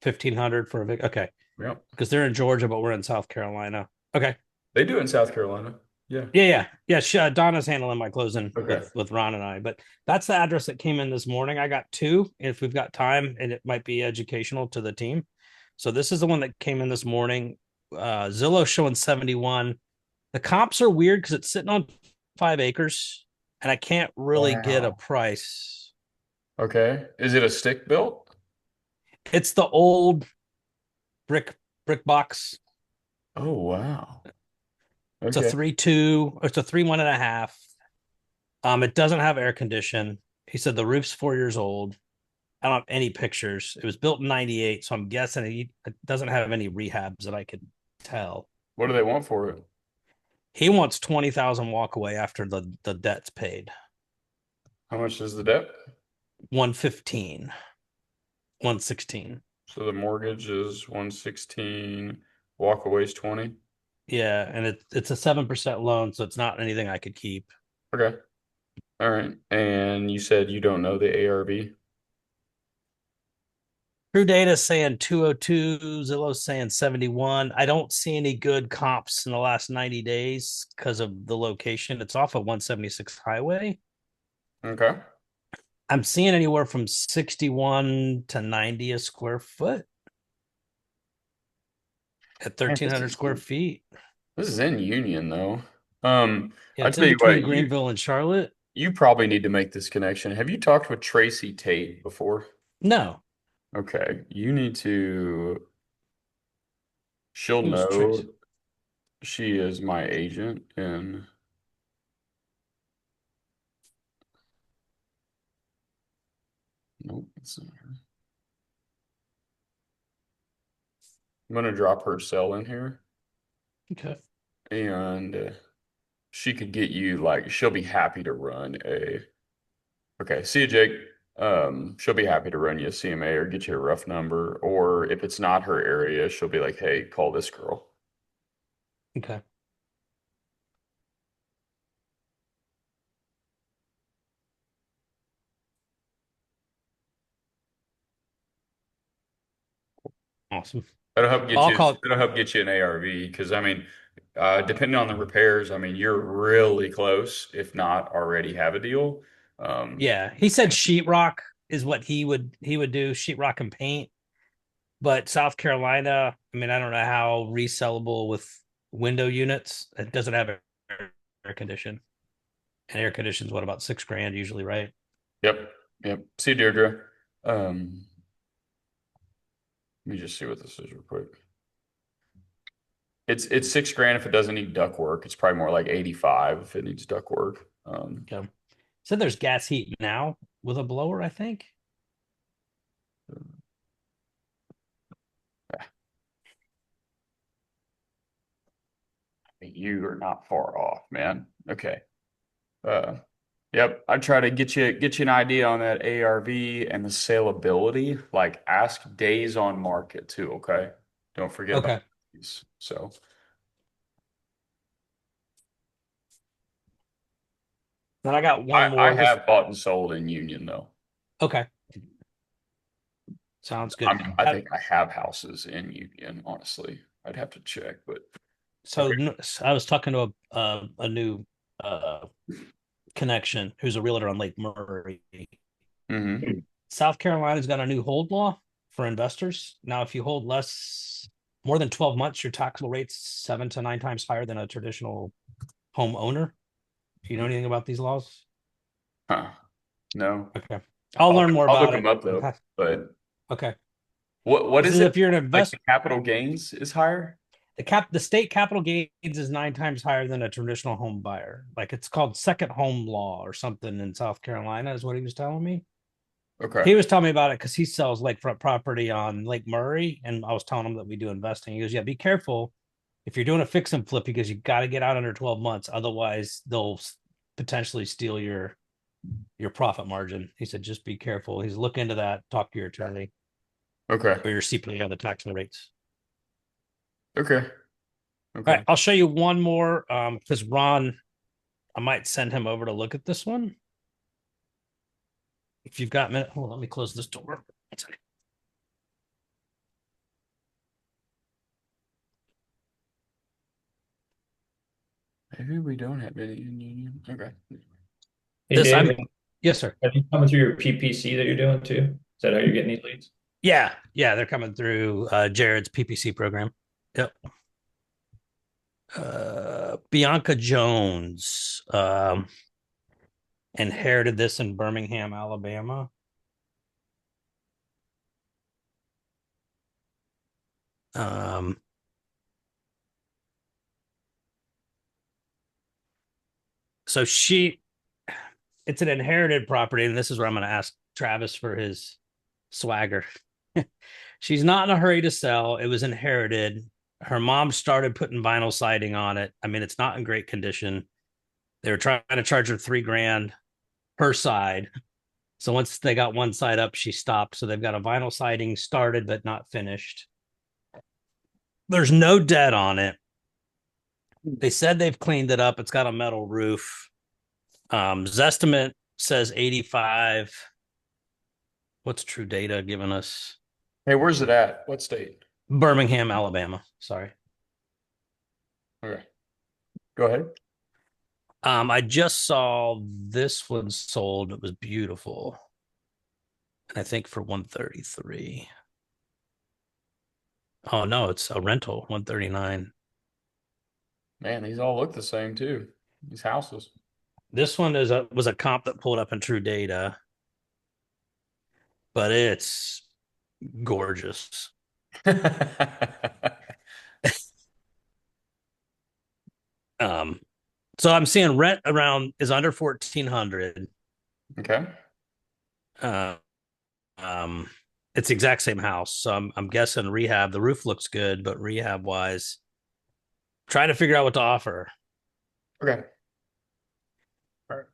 Speaker 8: 1,500 for a big. Okay.
Speaker 5: Yep.
Speaker 8: Because they're in Georgia, but we're in South Carolina. Okay.
Speaker 5: They do it in South Carolina. Yeah.
Speaker 8: Yeah. Donna's handling my closing
Speaker 5: Okay.
Speaker 8: with Ron and I. But that's the address that came in this morning. I got two. If we've got time, and it might be educational to the team. So this is the one that came in this morning. Zillow showing 71. The comps are weird because it's sitting on 5 acres, and I can't really get a
Speaker 5: Wow.
Speaker 8: price.
Speaker 5: Okay. Is it a stick built?
Speaker 8: It's the old brick box.
Speaker 5: Oh, wow.
Speaker 8: It's a
Speaker 5: Okay.
Speaker 8: 3.2. It's a 3.1.5. It doesn't have air condition. He said the roof's 4 years old. I don't have any pictures. It was built in 98, so I'm guessing it doesn't have any rehabs that I could tell.
Speaker 5: What do they want for it?
Speaker 8: He wants 20,000 walk away after the debt's paid.
Speaker 5: How much is the debt?
Speaker 8: 115, 116.
Speaker 5: So the mortgage is 116, walk away is 20.
Speaker 8: Yeah, and it's a 7% loan, so it's not anything I could keep.
Speaker 5: Okay. All right. And you said you don't know the ARV?
Speaker 8: True Data saying 202, Zillow's saying 71. I don't see any good comps in the last 90 days because of the location. It's off of 176 highway.
Speaker 5: Okay.
Speaker 8: I'm seeing anywhere from 61 to 90 a square foot at 1,300 square feet.
Speaker 5: This is in Union though.
Speaker 8: Yeah,
Speaker 5: I
Speaker 8: it's
Speaker 5: tell
Speaker 8: in
Speaker 5: you
Speaker 8: between
Speaker 5: what,
Speaker 8: Greenville and Charlotte.
Speaker 5: you probably need to make this connection. Have you talked with Tracy Tate before?
Speaker 8: No.
Speaker 5: Okay. You need to, she'll
Speaker 8: Who's
Speaker 5: know.
Speaker 8: Tracy?
Speaker 5: She is my agent in nope, it's not her. I'm gonna drop her cell in here.
Speaker 8: Okay.
Speaker 5: And she could get you like she'll be happy to run a okay, see you, Jake. She'll be happy to run you a CMA or get you a rough number, or if it's not her area, she'll be like, hey, call this girl.
Speaker 8: Okay. Awesome. I'll call.
Speaker 5: That'll help get you an ARV because I mean, depending on the repairs, I mean, you're really close, if not already have a deal.
Speaker 8: Yeah, he said sheetrock is what he would do, sheetrock and paint. But South Carolina, I mean, I don't know how resellable with window units. It doesn't have air condition, and air condition's what, about $6,000 usually, right?
Speaker 5: Yep. See, Deirdre. Let me just see what this is real quick. It's $6,000 if it doesn't need duct work. It's probably more like 85 if it needs duct work.
Speaker 8: Okay. So there's gas heat now with a blower, I think.
Speaker 5: You are not far off, man. Okay. Yep. I try to get you an idea on that ARV and the saleability. Like ask days on market too, okay? Don't forget
Speaker 8: Okay.
Speaker 5: about these. So
Speaker 8: Then I got one
Speaker 5: I
Speaker 8: more.
Speaker 5: have bought and sold in Union though.
Speaker 8: Okay. Sounds good.
Speaker 5: I think I have houses in Union, honestly. I'd have to check, but
Speaker 8: So
Speaker 5: okay.
Speaker 8: I was talking to a new connection who's a realtor on Lake Murray.
Speaker 5: Mm-hmm.
Speaker 8: South Carolina's got a new hold law for investors. Now, if you hold more than 12 months, your taxable rate's 7 to 9 times higher than a traditional homeowner. Do you know anything about these laws?
Speaker 5: Huh. No.
Speaker 8: Okay. I'll learn more
Speaker 5: I'll
Speaker 8: about
Speaker 5: look
Speaker 8: it.
Speaker 5: them up though. But
Speaker 8: Okay.
Speaker 5: what
Speaker 8: This
Speaker 5: is
Speaker 8: is
Speaker 5: it?
Speaker 8: if you're an
Speaker 5: Like
Speaker 8: investor.
Speaker 5: the capital gains is higher?
Speaker 8: The state capital gains is 9 times higher than a traditional home buyer. Like it's called second home law or something in South Carolina, is what he was telling me.
Speaker 5: Okay.
Speaker 8: He was telling me about it because he sells lakefront property on Lake Murray, and I was telling him that we do investing. He goes, "Yeah, be careful if you're doing a fix and flip because you got to get out under 12 months, otherwise they'll potentially steal your profit margin." He said, "Just be careful." He's look into that. Talk to your attorney
Speaker 5: Okay.
Speaker 8: or your CPA on the tax rates.
Speaker 5: Okay.
Speaker 8: All
Speaker 5: Okay.
Speaker 8: right, I'll show you one more because Ron, I might send him over to look at this one. If you've got a minute, hold on, let me close this door. One second.
Speaker 5: Maybe we don't have any in Union. Okay.
Speaker 3: Hey,
Speaker 8: This
Speaker 3: Dave,
Speaker 8: yes, sir.
Speaker 3: are you coming through your PPC that you're doing too? Is that how you're getting these leads?
Speaker 8: Yeah, they're coming through Jared's PPC program. Yep. Bianca Jones inherited this in Birmingham, Alabama. So it's an inherited property, and this is where I'm going to ask Travis for his swagger. She's not in a hurry to sell. It was inherited. Her mom started putting vinyl siding on it. I mean, it's not in great condition. They were trying to charge her $3,000 per side. So once they got one side up, she stopped. So they've got a vinyl siding started, but not finished. There's no debt on it. They said they've cleaned it up. It's got a metal roof. Zestimate says 85. What's True Data giving us?
Speaker 5: Hey, where's it at? What state?
Speaker 8: Birmingham, Alabama. Sorry.
Speaker 5: Okay. Go ahead.
Speaker 8: I just saw this one sold. It was beautiful. And I think for 133. Oh no, it's a rental, 139.
Speaker 5: Man, these all look the same too. These houses.
Speaker 8: This one was a comp that pulled up in True Data, but it's gorgeous. So I'm seeing rent around is under 1,400.
Speaker 5: Okay.
Speaker 8: It's the exact same house, so I'm guessing rehab. The roof looks good, but rehab wise, trying to figure out what to offer.
Speaker 5: Okay. All right.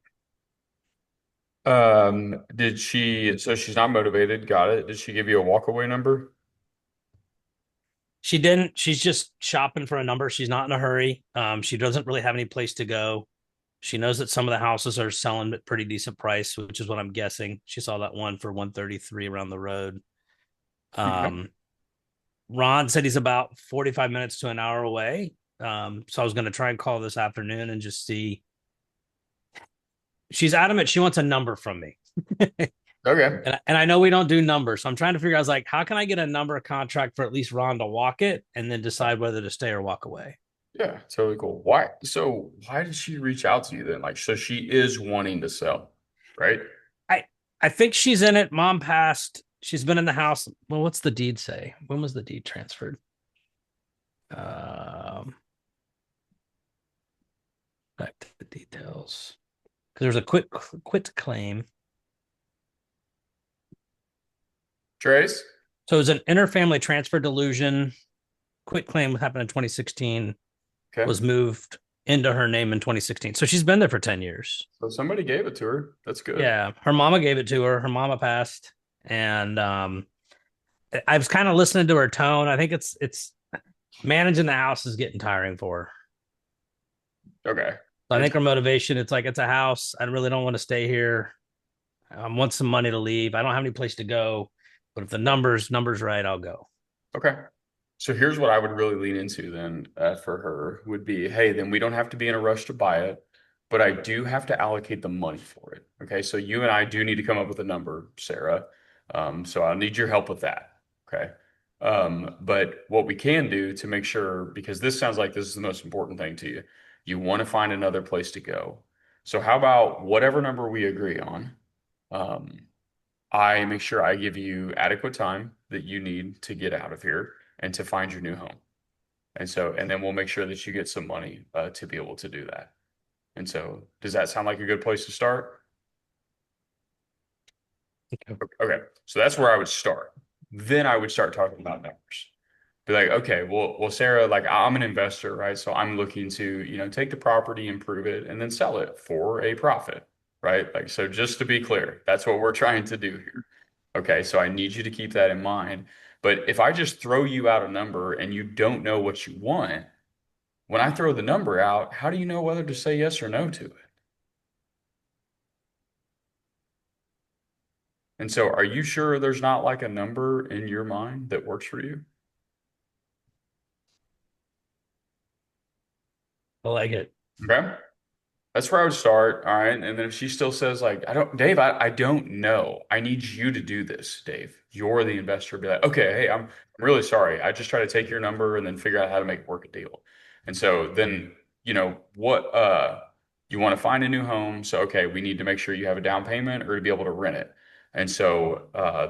Speaker 5: So she's not motivated, got it. Did she give you a walkaway number?
Speaker 8: She didn't. She's just shopping for a number. She's not in a hurry. She doesn't really have any place to go. She knows that some of the houses are selling at pretty decent price, which is what I'm guessing. She saw that one for 133 around the road.
Speaker 5: Okay.
Speaker 8: Ron said he's about 45 minutes to an hour away. So I was going to try and call this afternoon and just see. She's adamant she wants a number from me.
Speaker 5: Okay.
Speaker 8: And I know we don't do numbers. So I'm trying to figure out, I was like, how can I get a number contract for at least Ron to walk it and then decide whether to stay or walk away?
Speaker 5: Yeah, totally cool. Why did she reach out to you then? Like, so she is wanting to sell, right?
Speaker 8: I think she's in it. Mom passed. She's been in the house. Well, what's the deed say? When was the deed transferred? Back to the details. Because there's a quit claim.
Speaker 5: Trace?
Speaker 8: So it was an interfamily transfer delusion. Quit claim happened in 2016.
Speaker 5: Okay.
Speaker 8: Was moved into her name in 2016. So she's been there for 10 years.
Speaker 5: So somebody gave it to her. That's good.
Speaker 8: Yeah. Her mama gave it to her. Her mama passed. And I was kind of listening to her tone. I think it's managing the house is getting tiring for her.
Speaker 5: Okay.
Speaker 8: So I
Speaker 1: It's
Speaker 8: think our motivation, it's like it's a house. I really don't want to stay here. I want some money to leave. I don't have any place to go, but if the numbers right, I'll go.
Speaker 5: Okay. So here's what I would really lean into then for her would be, hey, then we don't have to be in a rush to buy it, but I do have to allocate the money for it. Okay. So you and I do need to come up with a number, Sarah. So I'll need your help with that. Okay. But what we can do to make sure, because this sounds like this is the most important thing to you, you want to find another place to go. So how about whatever number we agree on? Um, I make sure I give you adequate time that you need to get out of here and to find your new home. And then we'll make sure that you get some money to be able to do that. And so, does that sound like a good place to start? Okay, so that's where I would start. Then I would start talking about numbers. Be like, okay, well, Sarah, like I'm an investor, right? So I'm looking to, take the property, improve it, and then sell it for a profit, right? Like, so just to be clear, that's what we're trying to do here. Okay, so I need you to keep that in mind. But if I just throw you out a number and you don't know what you want, when I throw the number out, how do you know whether to say yes or no to it? And so, are you sure there's not like a number in your mind that works for you?
Speaker 8: I like it.
Speaker 5: Okay. That's where I would start. All right. And then if she still says, like, Dave, I don't know. I need you to do this, Dave. You're the investor. Be like, okay, hey, I'm really sorry. I just try to take your number and then figure out how to make work a deal. And so then, what you want to find a new home. So, okay, we need to make sure you have a down payment or to be able to rent it. And so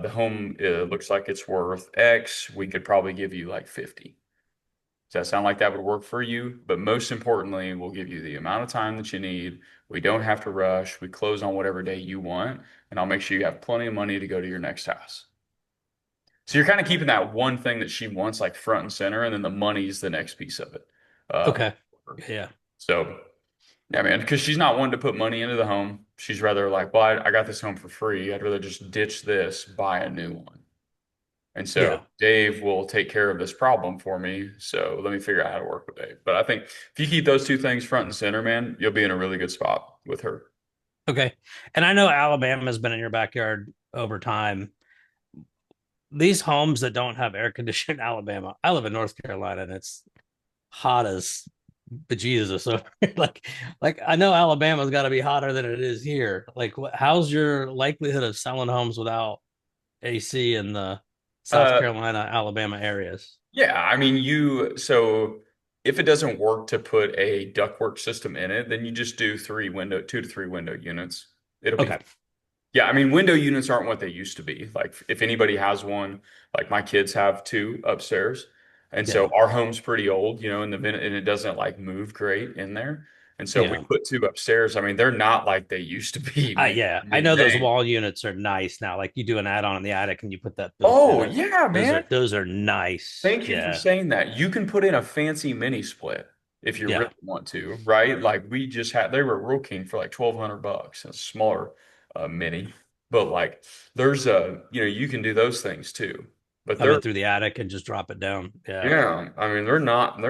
Speaker 5: the home looks like it's worth X. We could probably give you like 50. Does that sound like that would work for you? But most importantly, we'll give you the amount of time that you need. We don't have to rush. We close on whatever day you want, and I'll make sure you have plenty of money to go to your next house. So you're kind of keeping that one thing that she wants like front and center, and then the money's the next piece of it.
Speaker 8: Okay. Yeah.
Speaker 5: So, yeah, man, because she's not one to put money into the home. She's rather like, well, I got this home for free. I'd rather just ditch this, buy a new one. And so
Speaker 8: Yeah.
Speaker 5: Dave will take care of this problem for me. So let me figure out how to work with Dave. But I think if you keep those two things front and center, man, you'll be in a really good spot with her.
Speaker 8: Okay. And I know Alabama's been in your backyard over time. These homes that don't have air conditioning in Alabama, I live in North Carolina and it's hot as bejesus. So like I know Alabama's got to be hotter than it is here. Like, how's your likelihood of selling homes without AC in the South Carolina, Alabama areas?
Speaker 5: Yeah, I mean, so if it doesn't work to put a ductwork system in it, then you just do 2 to 3 window units. It'll be
Speaker 8: Okay.
Speaker 5: Yeah, I mean, window units aren't what they used to be. Like, if anybody has one, like my kids have 2 upstairs, and so our home's pretty old, and it doesn't like move great in there. And so if we
Speaker 8: Yeah.
Speaker 5: put 2 upstairs, I mean, they're not like they used to be, man.
Speaker 8: Yeah,
Speaker 5: I
Speaker 8: I
Speaker 5: mean,
Speaker 8: know those wall units are nice now. Like you do an add-on in the attic and you put that
Speaker 5: Oh,
Speaker 8: built in.
Speaker 5: yeah, man.
Speaker 8: Those are nice.
Speaker 5: Thank you for saying that. You can put in a fancy mini split if you
Speaker 8: Yeah.
Speaker 5: really want to, right? Like we just had, they were Rural King for like $1,200, a smaller mini. But like there's you can do those things too. But
Speaker 8: Come in through the attic and just drop it down. Yeah.
Speaker 5: yeah, I mean
Speaker 8: They're not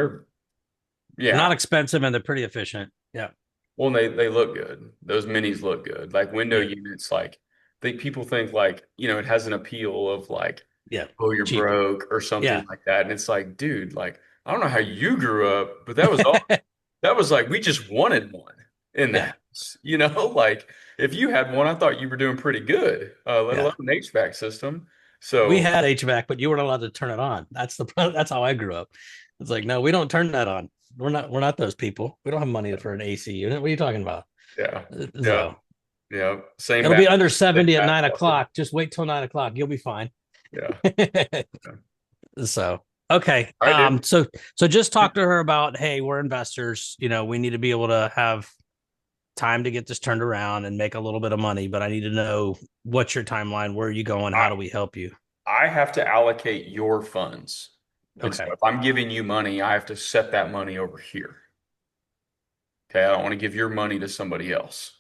Speaker 8: expensive and they're pretty efficient. Yeah.
Speaker 5: Well, they look good. Those minis look good. Like window
Speaker 8: Yeah.
Speaker 5: units, like people think like, it has an appeal of like,
Speaker 8: Yeah.
Speaker 5: oh, you're
Speaker 8: Cheap.
Speaker 5: broke or something
Speaker 8: Yeah.
Speaker 5: like that. And it's like, dude, like, I don't know how you grew up, but that was all that was like we just wanted one in the
Speaker 8: Yeah.
Speaker 5: house. Like if you had one, I thought you were doing pretty good, let
Speaker 8: Yeah.
Speaker 5: alone an HVAC system. So
Speaker 8: We had HVAC, but you weren't allowed to turn it on. That's how I grew up. It's like, no, we don't turn that on. We're not those people. We don't have money for an AC unit. What are you talking about?
Speaker 5: yeah,
Speaker 8: So
Speaker 5: yeah, same.
Speaker 8: it'll be
Speaker 5: bath-
Speaker 8: under 70
Speaker 5: same
Speaker 8: at
Speaker 5: bath
Speaker 8: 9 o'clock. Just wait till 9 o'clock. You'll be fine.
Speaker 5: Yeah.
Speaker 8: So okay.
Speaker 5: All right, dude.
Speaker 8: So just talk to her about, hey, we're investors. We need to be able to have time to get this turned around and make a little bit of money, but I need to know what's your timeline, where are you going, how do we help you?
Speaker 5: I have to allocate your funds. And so
Speaker 8: Okay.
Speaker 5: if I'm giving you money, I have to set that money over here. Okay, I don't want to give your money to somebody else.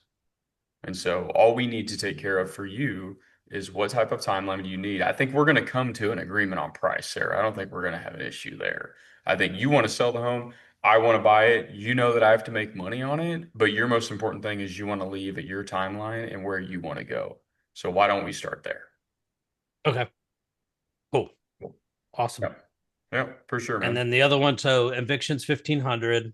Speaker 5: And so all we need to take care of for you is what type of timeline you need. I think we're going to come to an agreement on price, Sarah. I don't think we're going to have an issue there. I think you want to sell the home. I want to buy it. You know that I have to make money on it, but your most important thing is you want to leave at your timeline and where you want to go. So why don't we start there?
Speaker 8: Okay. Cool. Awesome.
Speaker 5: Yep. Yep, for sure, man.
Speaker 8: And then the other one, so eviction's 1,500.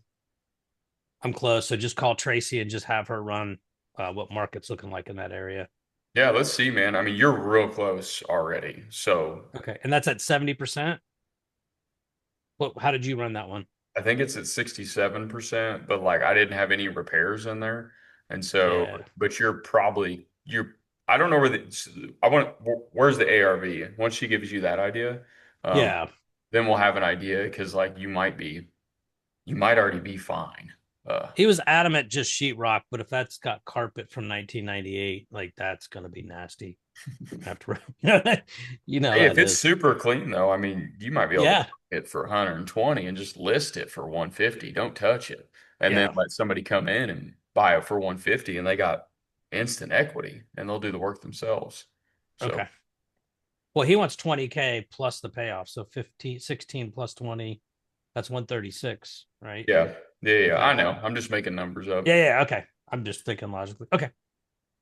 Speaker 8: I'm close. So just call Tracy and just have her run what market's looking like in that area.
Speaker 5: Yeah, let's see, man. I mean, you're real close already. So
Speaker 8: Okay. And that's at 70%. How did you run that one?
Speaker 5: I think it's at 67%, but like I didn't have any repairs in there. And so,
Speaker 8: Yeah.
Speaker 5: but I don't know where's the ARV? Once she gives you that idea, um,
Speaker 8: Yeah.
Speaker 5: then we'll have an idea because like you might already be fine.
Speaker 8: He was adamant just sheetrock, but if that's got carpet from 1998, like that's gonna be nasty. After
Speaker 5: Hey, if it's
Speaker 8: is.
Speaker 5: super clean though, I mean, you might be able
Speaker 8: Yeah.
Speaker 5: to buy it for 120 and just list it for 150. Don't touch it. And then
Speaker 8: Yeah.
Speaker 5: let somebody come in and buy it for 150 and they got instant equity and they'll do the work themselves. So
Speaker 8: Okay. Well, he wants 20K plus the payoff. So 16 plus 20, that's 136, right?
Speaker 5: yeah.
Speaker 8: Okay.
Speaker 5: I know. I'm just making numbers up.
Speaker 8: Yeah. Okay. I'm just thinking logically. Okay.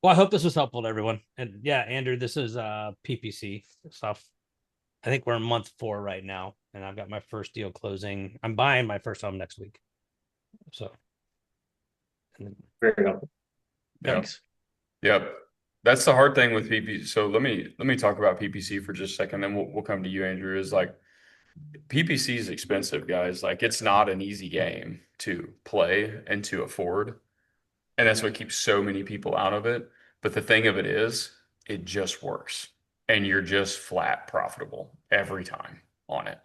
Speaker 8: Well, I hope this was helpful to everyone. And yeah, Andrew, this is PPC stuff. I think we're in month 4 right now, and I've got my first deal closing. I'm buying my first home next week. So
Speaker 3: Very helpful.
Speaker 5: Yeah.
Speaker 3: Thanks.
Speaker 5: Yep. That's the hard thing with PPC. So let me talk about PPC for just a second, then we'll come to you, Andrew. Is like PPC is expensive, guys. Like it's not an easy game to play and to afford. And that's what keeps so many people out of it. But the thing of it is, it just works. And you're just flat profitable every time on it.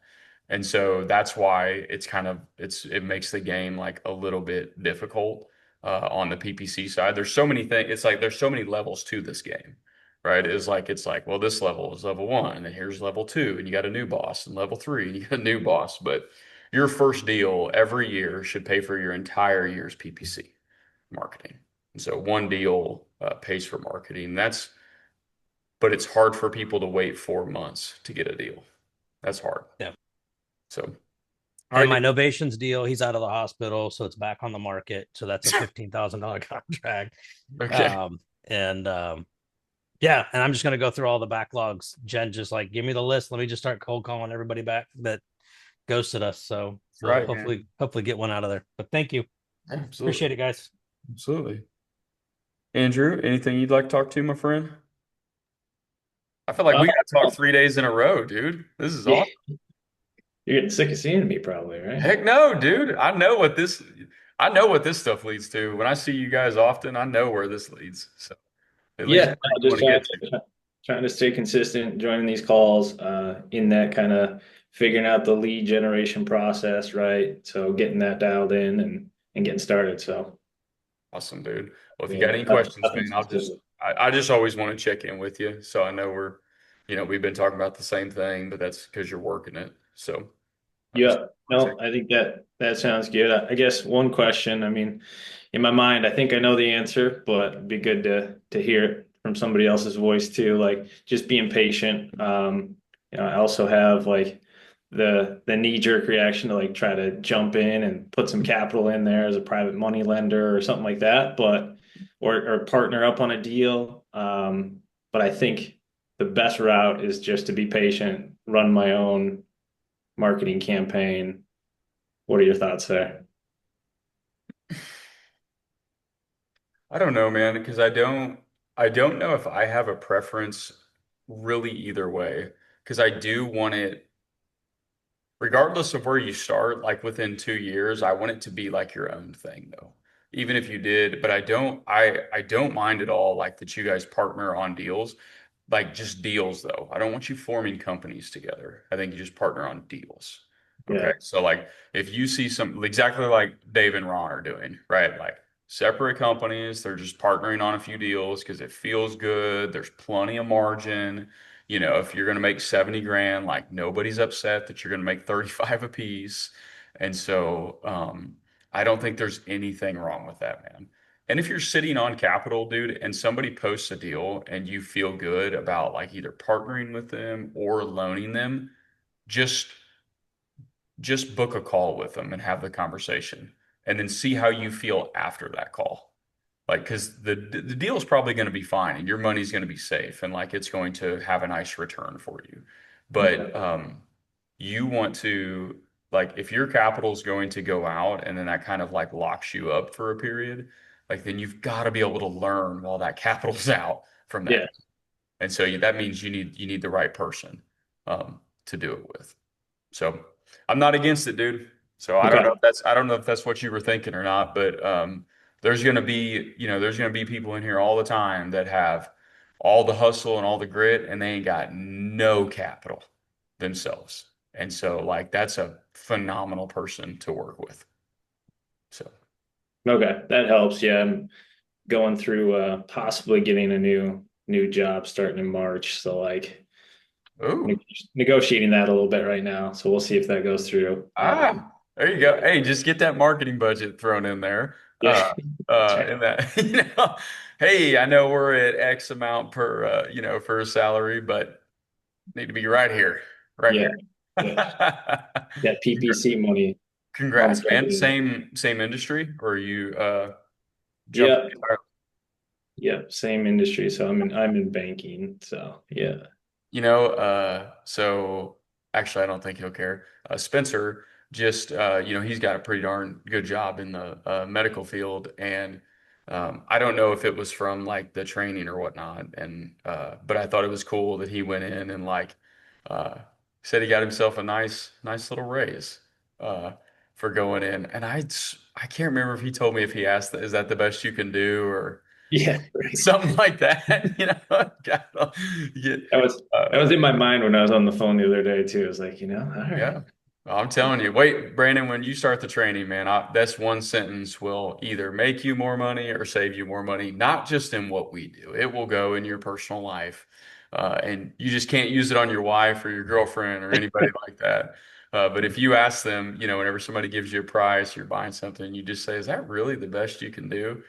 Speaker 5: And so that's why it makes the game like a little bit difficult on the PPC side. There's so many things. It's like there's so many levels to this game, right? It's like, well, this level is level 1, and here's level 2, and you got a new boss, and level 3, and you got a new boss. But your first deal every year should pay for your entire year's PPC marketing. And so one deal pays for marketing. But it's hard for people to wait 4 months to get a deal. That's hard.
Speaker 8: Yeah.
Speaker 5: So,
Speaker 8: and
Speaker 5: right.
Speaker 8: my Novations deal, he's out of the hospital, so it's back on the market. So that's a $15,000 contract.
Speaker 5: Okay.
Speaker 8: Yeah, and I'm just gonna go through all the backlogs. Jen just like give me the list. Let me just start cold calling everybody back that ghosted us. So
Speaker 5: Right,
Speaker 8: hopefully get one out of there. But thank you.
Speaker 5: Absolutely.
Speaker 8: Appreciate it, guys.
Speaker 5: Absolutely. Andrew, anything you'd like to talk to, my friend? I feel like we got to talk 3 days in a row, dude. This is awesome.
Speaker 3: You're getting sick of seeing me, probably, right?
Speaker 5: Heck no, dude. I know what this stuff leads to. When I see you guys often, I know where this leads. So at least
Speaker 3: Just
Speaker 5: want to get to.
Speaker 3: trying to stay consistent, joining these calls, in that kind of figuring out the lead generation process, right? So getting that dialed in and getting started. So
Speaker 5: Awesome, dude. Well, if you
Speaker 3: yeah,
Speaker 5: got any questions,
Speaker 3: nothing
Speaker 5: man,
Speaker 3: specific.
Speaker 5: I just always want to check in with you. So I know we've been talking about the same thing, but that's because you're working it. So
Speaker 3: Yeah, no, I think that sounds good. I guess one question, I mean, in my mind, I think I know the answer, but it'd be good to hear it from somebody else's voice too, like just being patient. I also have like the knee-jerk reaction to like try to jump in and put some capital in there as a private money lender or something like that, but or partner up on a deal. But I think the best route is just to be patient, run my own marketing campaign. What are your thoughts there?
Speaker 5: I don't know, man, because I don't know if I have a preference really either way. Because I do want it, regardless of where you start, like within 2 years, I want it to be like your own thing though. Even if you did, but I don't mind at all like that you guys partner on deals, like just deals though. I don't want you forming companies together. I think you just partner on deals. Okay.
Speaker 3: Yeah.
Speaker 5: So like if you see some exactly like Dave and Ron are doing, right? Like separate companies, they're just partnering on a few deals because it feels good. There's plenty of margin. If you're going to make 70 grand, like nobody's upset that you're going to make 35 a piece. And so I don't think there's anything wrong with that, man. And if you're sitting on capital, dude, and somebody posts a deal and you feel good about like either partnering with them or loaning them, just just book a call with them and have the conversation and then see how you feel after that call. Like, because the deal is probably going to be fine and your money's going to be safe and like it's going to have a nice return for you. But you want to, like, if your capital is going to go out and then that kind of like locks you up for a period, like then you've got to be able to learn while that capital's out from
Speaker 3: Yeah.
Speaker 5: that. And so that means you need the right person to do it with. So I'm not against it, dude. So
Speaker 3: Okay.
Speaker 5: I don't know if that's what you were thinking or not, but there's gonna be, there's gonna be people in here all the time that have all the hustle and all the grit and they ain't got no capital themselves. And so like that's a phenomenal person to work with. So
Speaker 3: Okay, that helps. Yeah, I'm going through possibly getting a new job starting in March. So like
Speaker 5: ooh.
Speaker 3: negotiating that a little bit right now. So we'll see if that goes through.
Speaker 5: There you go. Hey, just get that marketing budget thrown in there.
Speaker 3: Yeah. That's right.
Speaker 5: In that, hey, I know we're at X amount per, for a salary, but need to be right here, right
Speaker 3: Yeah.
Speaker 5: here.
Speaker 3: That PPC money.
Speaker 5: Congrats, man. Same industry, or are you jumping
Speaker 3: Yeah. Yeah, same industry. So I'm in banking. So yeah.
Speaker 5: So actually, I don't think he'll care. Spencer just, he's got a pretty darn good job in the medical field, and I don't know if it was from like the training or whatnot, and but I thought it was cool that he went in and like uh, said he got himself a nice little raise for going in, and I can't remember if he told me if he asked, is that the best you can do or
Speaker 3: Yeah. Right.
Speaker 5: something like that, Yeah.
Speaker 3: That was in my mind when I was on the phone the other day too. I was like, all right.
Speaker 5: Yeah. Well, I'm telling you, wait, Brandon, when you start the training, man, that's one sentence will either make you more money or save you more money, not just in what we do. It will go in your personal life. And you just can't use it on your wife or your girlfriend or anybody like that. But if you ask them, whenever somebody gives you a prize, you're buying something, you just say, is that really the best you can do?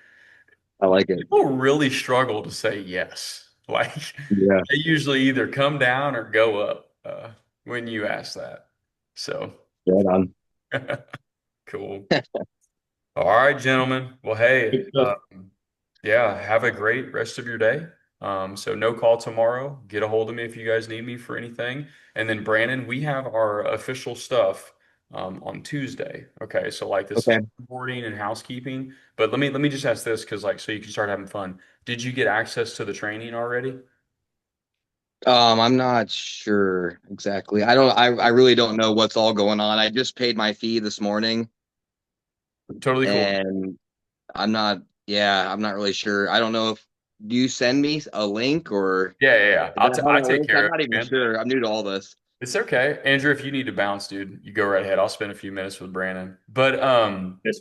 Speaker 6: I like it.
Speaker 5: People really struggle to say yes. Like
Speaker 6: Yeah.
Speaker 5: they usually either come down or go up when you ask that. So
Speaker 6: Right on.
Speaker 5: cool. All right, gentlemen. Well, hey,
Speaker 3: Good stuff.
Speaker 5: yeah, have a great rest of your day. So no call tomorrow. Get a hold of me if you guys need me for anything. And then Brandon, we have our official stuff on Tuesday. Okay, so like this
Speaker 6: Okay.
Speaker 5: boarding and housekeeping. But let me just ask this because like so you can start having fun. Did you get access to the training already?
Speaker 6: I'm not sure exactly. I really don't know what's all going on. I just paid my fee this morning
Speaker 5: Totally cool.
Speaker 6: and I'm not really sure. I don't know if do you send me a link or
Speaker 5: Yeah.
Speaker 6: is that how
Speaker 5: I
Speaker 6: that
Speaker 5: take
Speaker 6: works?
Speaker 5: care
Speaker 6: I'm
Speaker 5: of
Speaker 6: not
Speaker 5: it,
Speaker 6: even
Speaker 5: man.
Speaker 6: sure. I'm new to all this.
Speaker 5: It's okay. Andrew, if you need to bounce, dude, you go right ahead. I'll spend a few minutes with Brandon. But
Speaker 3: Yes.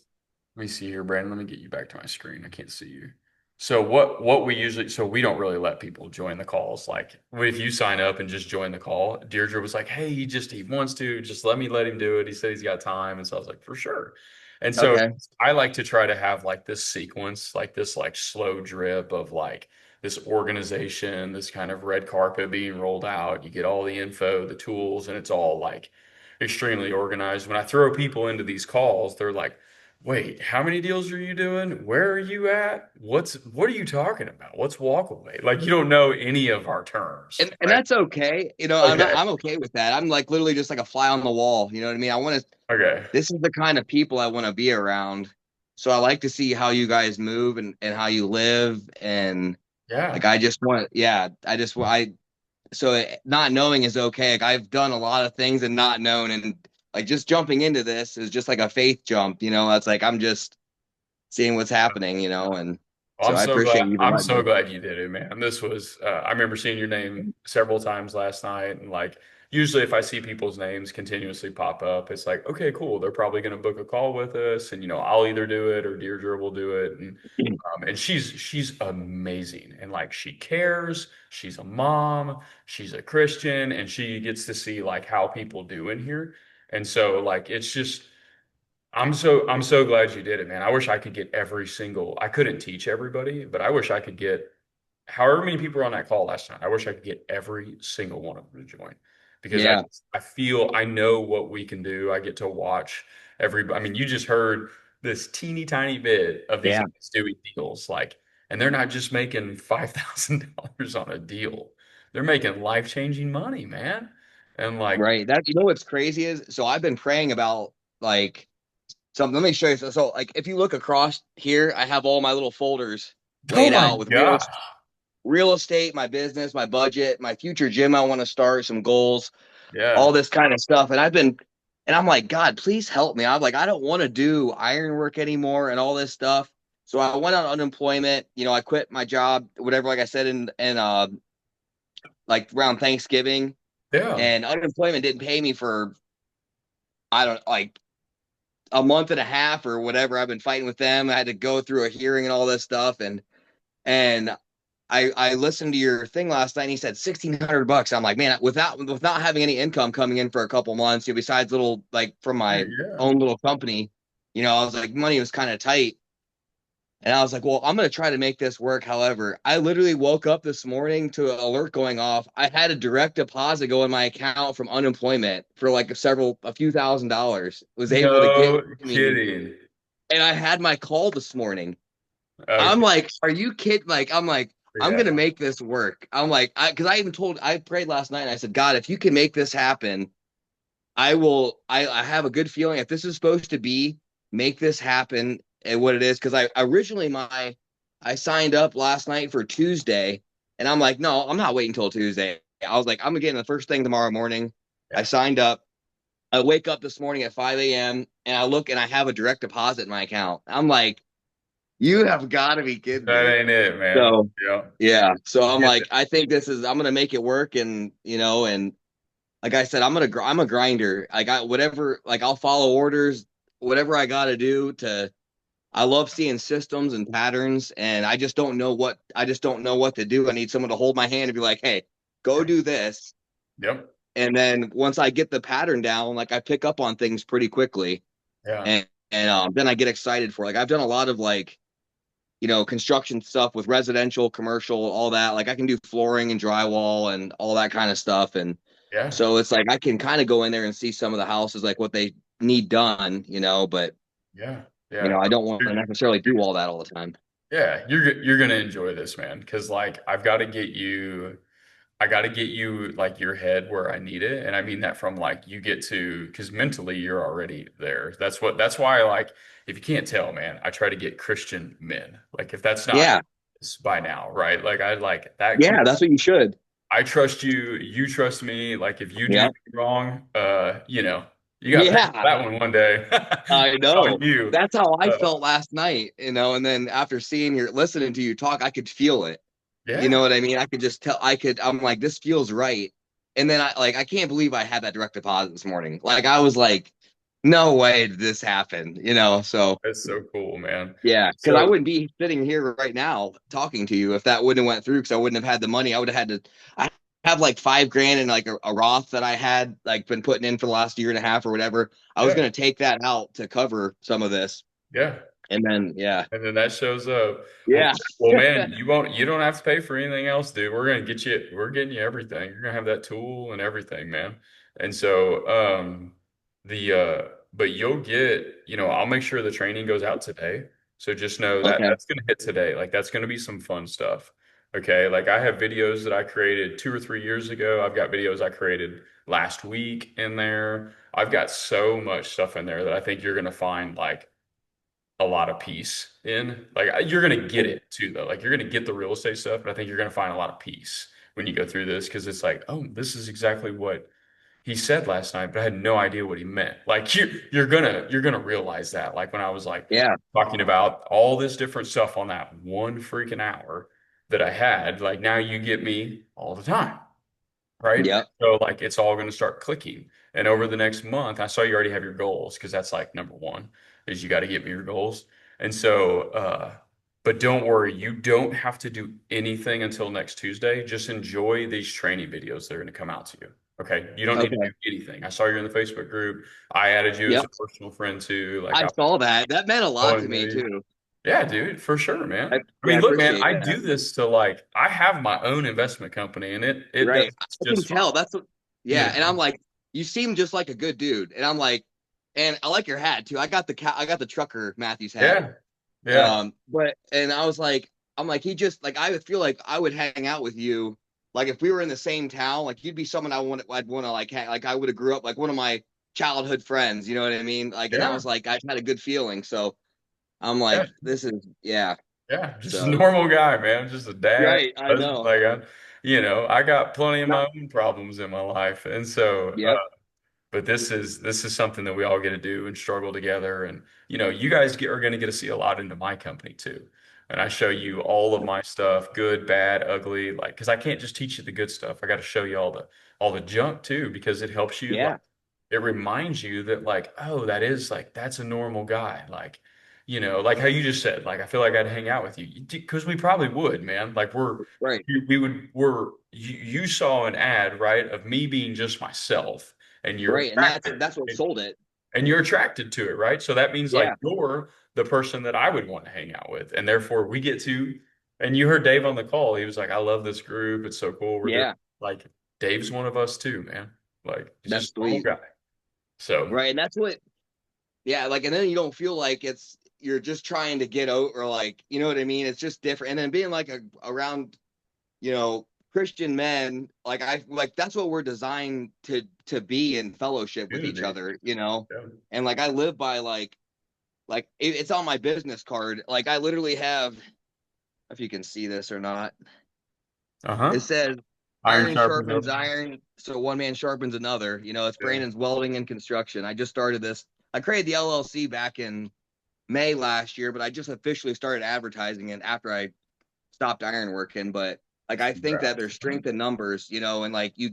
Speaker 5: let me see here, Brandon. Let me get you back to my screen. I can't see you. So what we usually so we don't really let people join the calls. Like if you sign up and just join the call, Deirdre was like, hey, he wants to, just let him do it. He said he's got time. And so I was like, for sure. And so
Speaker 6: Okay.
Speaker 5: I like to try to have like this sequence, like this like slow drip of like this organization, this kind of red carpet being rolled out. You get all the info, the tools, and it's all like extremely organized. When I throw people into these calls, they're like, wait, how many deals are you doing? Where are you at? What are you talking about? What's walk away? Like you don't know any of our terms,
Speaker 6: And
Speaker 5: right?
Speaker 6: that's okay.
Speaker 5: Okay.
Speaker 6: I'm okay with that. I'm like literally just like a fly on the wall. You know what I mean?
Speaker 5: Okay.
Speaker 6: This is the kind of people I want to be around. So I like to see how you guys move and how you live. And like,
Speaker 5: Yeah.
Speaker 6: I just want, yeah, I just want, so not knowing is okay. Like I've done a lot of things and not known. And like just jumping into this is just like a faith jump, That's like, I'm just seeing what's happening, And
Speaker 5: Well,
Speaker 6: so I appreciate you even
Speaker 5: I'm
Speaker 6: letting
Speaker 5: so
Speaker 6: me.
Speaker 5: glad you did it, man. I remember seeing your name several times last night. And like, usually if I see people's names continuously pop up, it's like, okay, cool. They're probably going to book a call with us. And, I'll either do it or Deirdre will do it. And she's amazing. And like, she cares. She's a mom. She's a Christian and she gets to see like how people do in here. And so like, it's just, I'm so glad you did it, man. I wish I could get I couldn't teach everybody, but I wish I could get however many people were on that call last night. I wish I could get every single one of them to join because
Speaker 6: Yeah.
Speaker 5: I feel I know what we can do. I get to watch I mean, you just heard this teeny tiny bit of these
Speaker 8: Yeah.
Speaker 5: guys doing deals, like, and they're not just making $5,000 on a deal. They're making life-changing money, man. And like,
Speaker 6: Right. That, you know what's crazy is, so I've been praying about like something. Let me show you. So like if you look across here, I have all my little folders
Speaker 5: oh
Speaker 6: laid
Speaker 5: my
Speaker 6: out with
Speaker 5: God.
Speaker 6: real estate, my business, my budget, my future gym I want to start, some goals, all
Speaker 5: Yeah.
Speaker 6: this kind of stuff. And I'm like, God, please help me. I'm like, I don't want to do ironwork anymore and all this stuff. So I went on unemployment. You know, I quit my job, whatever, like I said, in like around Thanksgiving,
Speaker 5: Yeah.
Speaker 6: and unemployment didn't pay me for, I don't like a month and a half or whatever. I've been fighting with them. I had to go through a hearing and all this stuff. And I listened to your thing last night and he said $1,600. I'm like, man, without having any income coming in for a couple months, you know, besides little like from my
Speaker 5: Yeah.
Speaker 6: own little company, you know, I was like, money was kind of tight. And I was like, well, I'm gonna try to make this work. However, I literally woke up this morning to an alert going off. I had a direct deposit go in my account from unemployment for like a few $1,000s. Was able to get
Speaker 5: No
Speaker 6: to me.
Speaker 5: kidding.
Speaker 6: And I had my call this morning. I'm
Speaker 5: Okay.
Speaker 6: like, are you kidding? Like, I'm like, I'm
Speaker 5: Yeah.
Speaker 6: gonna make this work. I'm like, because I prayed last night and I said, God, if you can make this happen, I will. I have a good feeling if this is supposed to be, make this happen and what it is. Because I originally I signed up last night for Tuesday, and I'm like, no, I'm not waiting until Tuesday. I was like, I'm getting the first thing tomorrow morning. I
Speaker 5: Yeah.
Speaker 6: signed up. I wake up this morning at 5 a.m. and I look and I have a direct deposit in my account. I'm like, you have got to be kidding
Speaker 5: That
Speaker 6: me.
Speaker 5: ain't it, man.
Speaker 6: So
Speaker 5: Yeah.
Speaker 6: yeah. So I'm
Speaker 5: Yeah.
Speaker 6: like, I think I'm gonna make it work, and you know, and like I said, I'm a grinder. Like whatever, like I'll follow orders, whatever I gotta do to. I love seeing systems and patterns, and I just don't know what to do. I need someone to hold my hand and be like, hey, go do this.
Speaker 5: Yep.
Speaker 6: And then once I get the pattern down, like I pick up on things pretty quickly,
Speaker 5: Yeah.
Speaker 6: and then I get excited for like I've done a lot of like, you know, construction stuff with residential, commercial, all that. Like I can do flooring and drywall and all that kind of stuff. And
Speaker 5: Yeah.
Speaker 6: so it's like I can kind of go in there and see some of the houses, like what they need done, you know, but
Speaker 5: Yeah.
Speaker 6: you
Speaker 5: Yeah.
Speaker 6: know, I don't want to necessarily do all that all the time.
Speaker 5: Yeah. You're gonna enjoy this, man. Because like I gotta get you like your head where I need it. And I mean that from like you get to, because mentally you're already there. That's why like if you can't tell, man, I try to get Christian men. Like if that's not
Speaker 6: Yeah.
Speaker 5: it's by now, right? Like I like that
Speaker 6: Yeah. That's what you should.
Speaker 5: I trust you, you trust me. Like if you do
Speaker 6: Yeah.
Speaker 5: me wrong, you know, you got to pay for
Speaker 6: Yeah.
Speaker 5: that one day.
Speaker 6: I
Speaker 5: It's on
Speaker 6: know.
Speaker 5: you.
Speaker 6: That's how I
Speaker 5: Uh,
Speaker 6: felt last night, you know, and then after listening to you talk, I could feel it. You
Speaker 5: yeah,
Speaker 6: know what I mean? I could just tell, I'm like, this feels right. And then I can't believe I had that direct deposit this morning. Like, I was like, no way did this happen, you know? So,
Speaker 5: that's so cool, man.
Speaker 6: yeah, because I
Speaker 5: So
Speaker 6: wouldn't be sitting here right now talking to you if that wouldn't have went through because I wouldn't have had the money. I would have had to, I have like 5 grand in like a Roth that I had like been putting in for the last year and a half or whatever. I was
Speaker 5: yeah,
Speaker 6: going to take that out to cover some of this.
Speaker 5: yeah.
Speaker 6: And then, yeah,
Speaker 5: And then that shows up. Well,
Speaker 6: yeah,
Speaker 5: well, man, you don't have to pay for anything else, dude. We're getting you everything. You're gonna have that tool and everything, man. And so, but you'll get, I'll make sure the training goes out today. So just know that
Speaker 6: okay,
Speaker 5: that's gonna hit today. Like that's gonna be some fun stuff. Okay. Like I have videos that I created 2 or 3 years ago. I've got videos I created last week in there. I've got so much stuff in there that I think you're gonna find like a lot of peace in. Like you're gonna get it too, though. Like you're gonna get the real estate stuff, but I think you're gonna find a lot of peace when you go through this because it's like, oh, this is exactly what he said last night, but I had no idea what he meant. Like you're gonna realize that. Like when I was like
Speaker 6: yeah,
Speaker 5: talking about all this different stuff on that one freaking hour that I had, like now you get me all the time, right?
Speaker 6: yep,
Speaker 5: So like it's all going to start clicking. And over the next month, I saw you already have your goals because that's like number one is you got to get me your goals. And so, but don't worry, you don't have to do anything until next Tuesday. Just enjoy these training videos that are going to come out to you. Okay. You don't need to
Speaker 6: okay,
Speaker 5: do anything. I saw you in the Facebook group. I added you as
Speaker 6: yep.
Speaker 5: a personal friend too. Like
Speaker 6: I
Speaker 5: I
Speaker 6: saw that. That meant a lot to
Speaker 5: following
Speaker 6: me
Speaker 5: me.
Speaker 6: too.
Speaker 5: Yeah, dude, for sure, man. I
Speaker 6: Yeah, I
Speaker 5: mean, look, man,
Speaker 6: appreciate
Speaker 5: I
Speaker 6: that.
Speaker 5: do this to like I have my own investment company and it
Speaker 6: Right.
Speaker 5: does
Speaker 6: I can
Speaker 5: just fine.
Speaker 6: tell. Yeah,
Speaker 5: You
Speaker 6: and I'm
Speaker 5: know?
Speaker 6: like, you seem just like a good dude, and I'm like, and I like your hat too. I got the trucker Matthews hat.
Speaker 5: Yeah. Yeah.
Speaker 6: But and I was like, I'm like, he just like I would feel like I would hang out with you, like if we were in the same town, like you'd be someone I'd want to like like I would have grew up like one of my childhood friends. You know what I mean? Like, and I
Speaker 5: Yeah.
Speaker 6: was like, I had a good feeling. So I'm
Speaker 5: Yeah.
Speaker 6: like, this is yeah.
Speaker 5: Yeah, just a
Speaker 6: So
Speaker 5: normal guy, man. Just a dad,
Speaker 6: right, I
Speaker 5: husband.
Speaker 6: know.
Speaker 5: Like I got plenty of
Speaker 6: Not,
Speaker 5: my own problems in my life, and so,
Speaker 6: yep.
Speaker 5: but this is something that we all get to do and struggle together. And you guys are going to get to see a lot into my company too. And I show you all of my stuff, good, bad, ugly, like because I can't just teach you the good stuff. I got to show you all the junk too, because it helps you. Like,
Speaker 6: Yeah.
Speaker 5: it reminds you that like, oh, that's a normal guy. Like, like how you just said, like, I feel like I'd hang out with you because we probably would, man. Like
Speaker 6: Right.
Speaker 5: you saw an ad, right, of me being just myself and you're
Speaker 6: Right. And
Speaker 5: attracted
Speaker 6: that's what sold it.
Speaker 5: and you're attracted to it, right? So that means like
Speaker 6: Yeah.
Speaker 5: you're the person that I would want to hang out with. And therefore we get to, and you heard Dave on the call. He was like, I love this group. It's so cool. We're doing
Speaker 6: Yeah.
Speaker 5: like Dave's one of us too, man. Like he's
Speaker 6: That's
Speaker 5: just a normal
Speaker 6: sweet.
Speaker 5: guy. So
Speaker 6: Right. And that's what yeah, like, and then you don't feel like you're just trying to get out or like, you know what I mean? It's just different. And then being like around, you know, Christian men, like that's what we're designed to be in fellowship with each
Speaker 5: dude,
Speaker 6: other, you know?
Speaker 5: yeah.
Speaker 6: And like I live by it's on my business card. Like I literally have, if you can see this or not, it
Speaker 5: Uh-huh.
Speaker 6: says
Speaker 5: Iron
Speaker 6: iron
Speaker 5: sharpens
Speaker 6: sharpens
Speaker 5: iron.
Speaker 6: iron, so one man sharpens another. You know, it's
Speaker 5: Yeah.
Speaker 6: Brandon's Welding and Construction. I just started this. I created the LLC back in May last year, but I just officially started advertising it after I stopped ironworking. But like I think that
Speaker 5: Congrats.
Speaker 6: there's strength in numbers, you know, and like you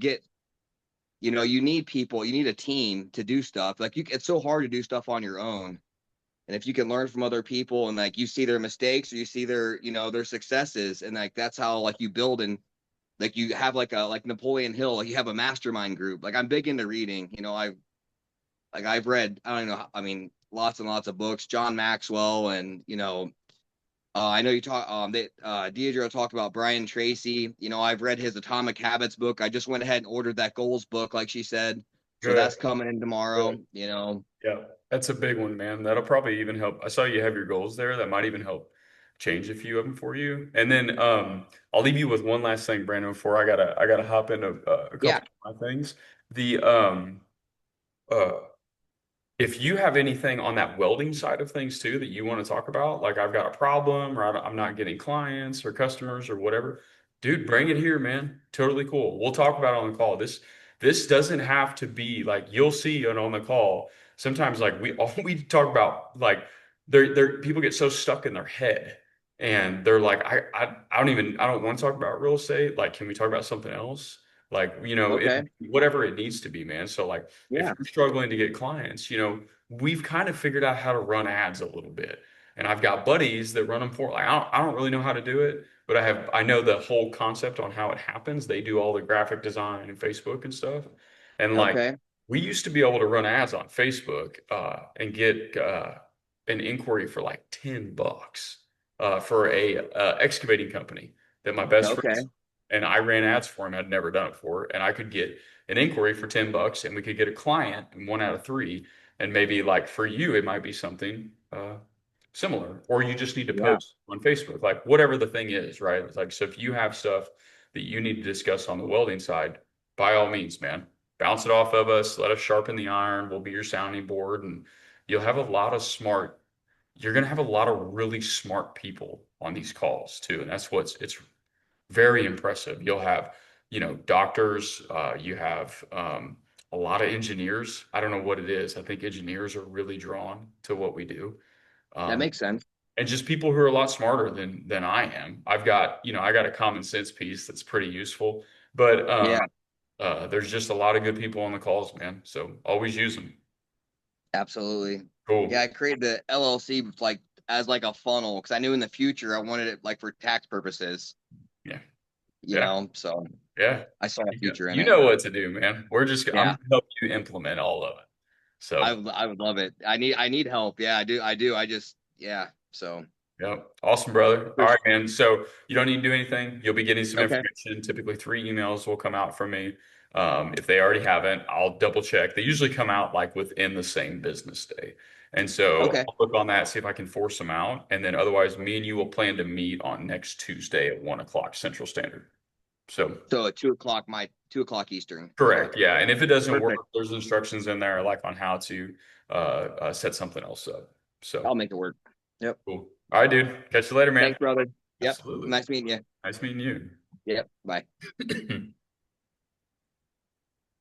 Speaker 6: need people, you need a team to do stuff. Like it's so hard to do stuff on your own. And if you can learn from other people and like you see their mistakes or you see their, their successes, and like that's how like you build and like you have like Napoleon Hill, like you have a mastermind group. Like I'm big into reading, I've read, I don't know, I mean, lots and lots of books, John Maxwell, and I know you talk that Deidre talked about Brian Tracy. I've read his Atomic Habits book. I just went ahead and ordered that goals book, like she said. So
Speaker 5: Good.
Speaker 6: that's coming in tomorrow,
Speaker 5: Good. Yeah. That's a big one, man. That'll probably even help. I saw you have your goals there. That might even help change a few of them for you. And then I'll leave you with one last thing, Brandon, before I gotta hop into a
Speaker 6: Yeah.
Speaker 5: couple of my things. The uh if you have anything on that welding side of things too that you want to talk about, like I've got a problem or I'm not getting clients or customers or whatever, dude, bring it here, man. Totally cool. We'll talk about it on the call. This doesn't have to be like you'll see it on the call. Sometimes like we talk about like they're people get so stuck in their head and they're like I don't want to talk about real estate. Like, can we talk about something else? Like,
Speaker 6: Okay.
Speaker 5: whatever it needs to be, man. So like if
Speaker 6: Yeah.
Speaker 5: you're struggling to get clients, we've kind of figured out how to run ads a little bit. And I've got buddies that run them for like I don't really know how to do it, but I know the whole concept on how it happens. They do all the graphic design and Facebook and stuff. And like
Speaker 6: Okay.
Speaker 5: we used to be able to run ads on Facebook and get an inquiry for like $10 for a excavating company that my best friend,
Speaker 6: Okay.
Speaker 5: and I ran ads for him. I'd never done it before, and I could get an inquiry for $10, and we could get a client in 1 out of 3. And maybe like for you, it might be something similar, or you just need to
Speaker 6: Yeah.
Speaker 5: post on Facebook, like whatever the thing is, right? It's like, so if you have stuff that you need to discuss on the welding side, by all means, man, bounce it off of us. Let us sharpen the iron. We'll be your sounding board, and you'll have a lot of smart. You're going to have a lot of really smart people on these calls too, and it's very impressive. You'll have, doctors, you have a lot of engineers. I don't know what it is. I think engineers are really drawn to what we do.
Speaker 6: That
Speaker 5: Um,
Speaker 6: makes sense.
Speaker 5: and just people who are a lot smarter than I am. I got a common sense piece that's pretty useful, but
Speaker 6: Yeah.
Speaker 5: there's just a lot of good people on the calls, man. So always use them.
Speaker 6: Absolutely. Yeah.
Speaker 5: Cool.
Speaker 6: I created the LLC like as like a funnel because I knew in the future I wanted it like for tax purposes,
Speaker 5: Yeah. Yeah.
Speaker 6: so
Speaker 5: Yeah.
Speaker 6: I saw a future in
Speaker 5: You
Speaker 6: it.
Speaker 5: know what to do, man. I'm
Speaker 6: Yeah.
Speaker 5: gonna help you implement all of it. So.
Speaker 6: I would love it. I need help. Yeah, I do. I do. I just, yeah. So,
Speaker 5: Yep. Awesome, brother. All right, man. So you don't need to do anything. You'll be getting some
Speaker 6: okay.
Speaker 5: information. Typically 3 emails will come out from me. If they already haven't, I'll double check. They usually come out like within the same business day. And so
Speaker 6: Okay.
Speaker 5: I'll look on that, see if I can force them out. And then otherwise, me and you will plan to meet on next Tuesday at 1 o'clock Central Standard. So
Speaker 6: at 2 o'clock, 2 o'clock Eastern.
Speaker 5: correct. Yeah. And if it doesn't work,
Speaker 6: Perfect.
Speaker 5: there's instructions in there like on how to set something else up. So
Speaker 6: I'll make it work.
Speaker 5: cool. All right, dude. Catch you later, man.
Speaker 6: Thanks, brother. Yep.
Speaker 5: Absolutely.
Speaker 6: Nice meeting you.
Speaker 5: Nice meeting you.
Speaker 6: Yep. Bye.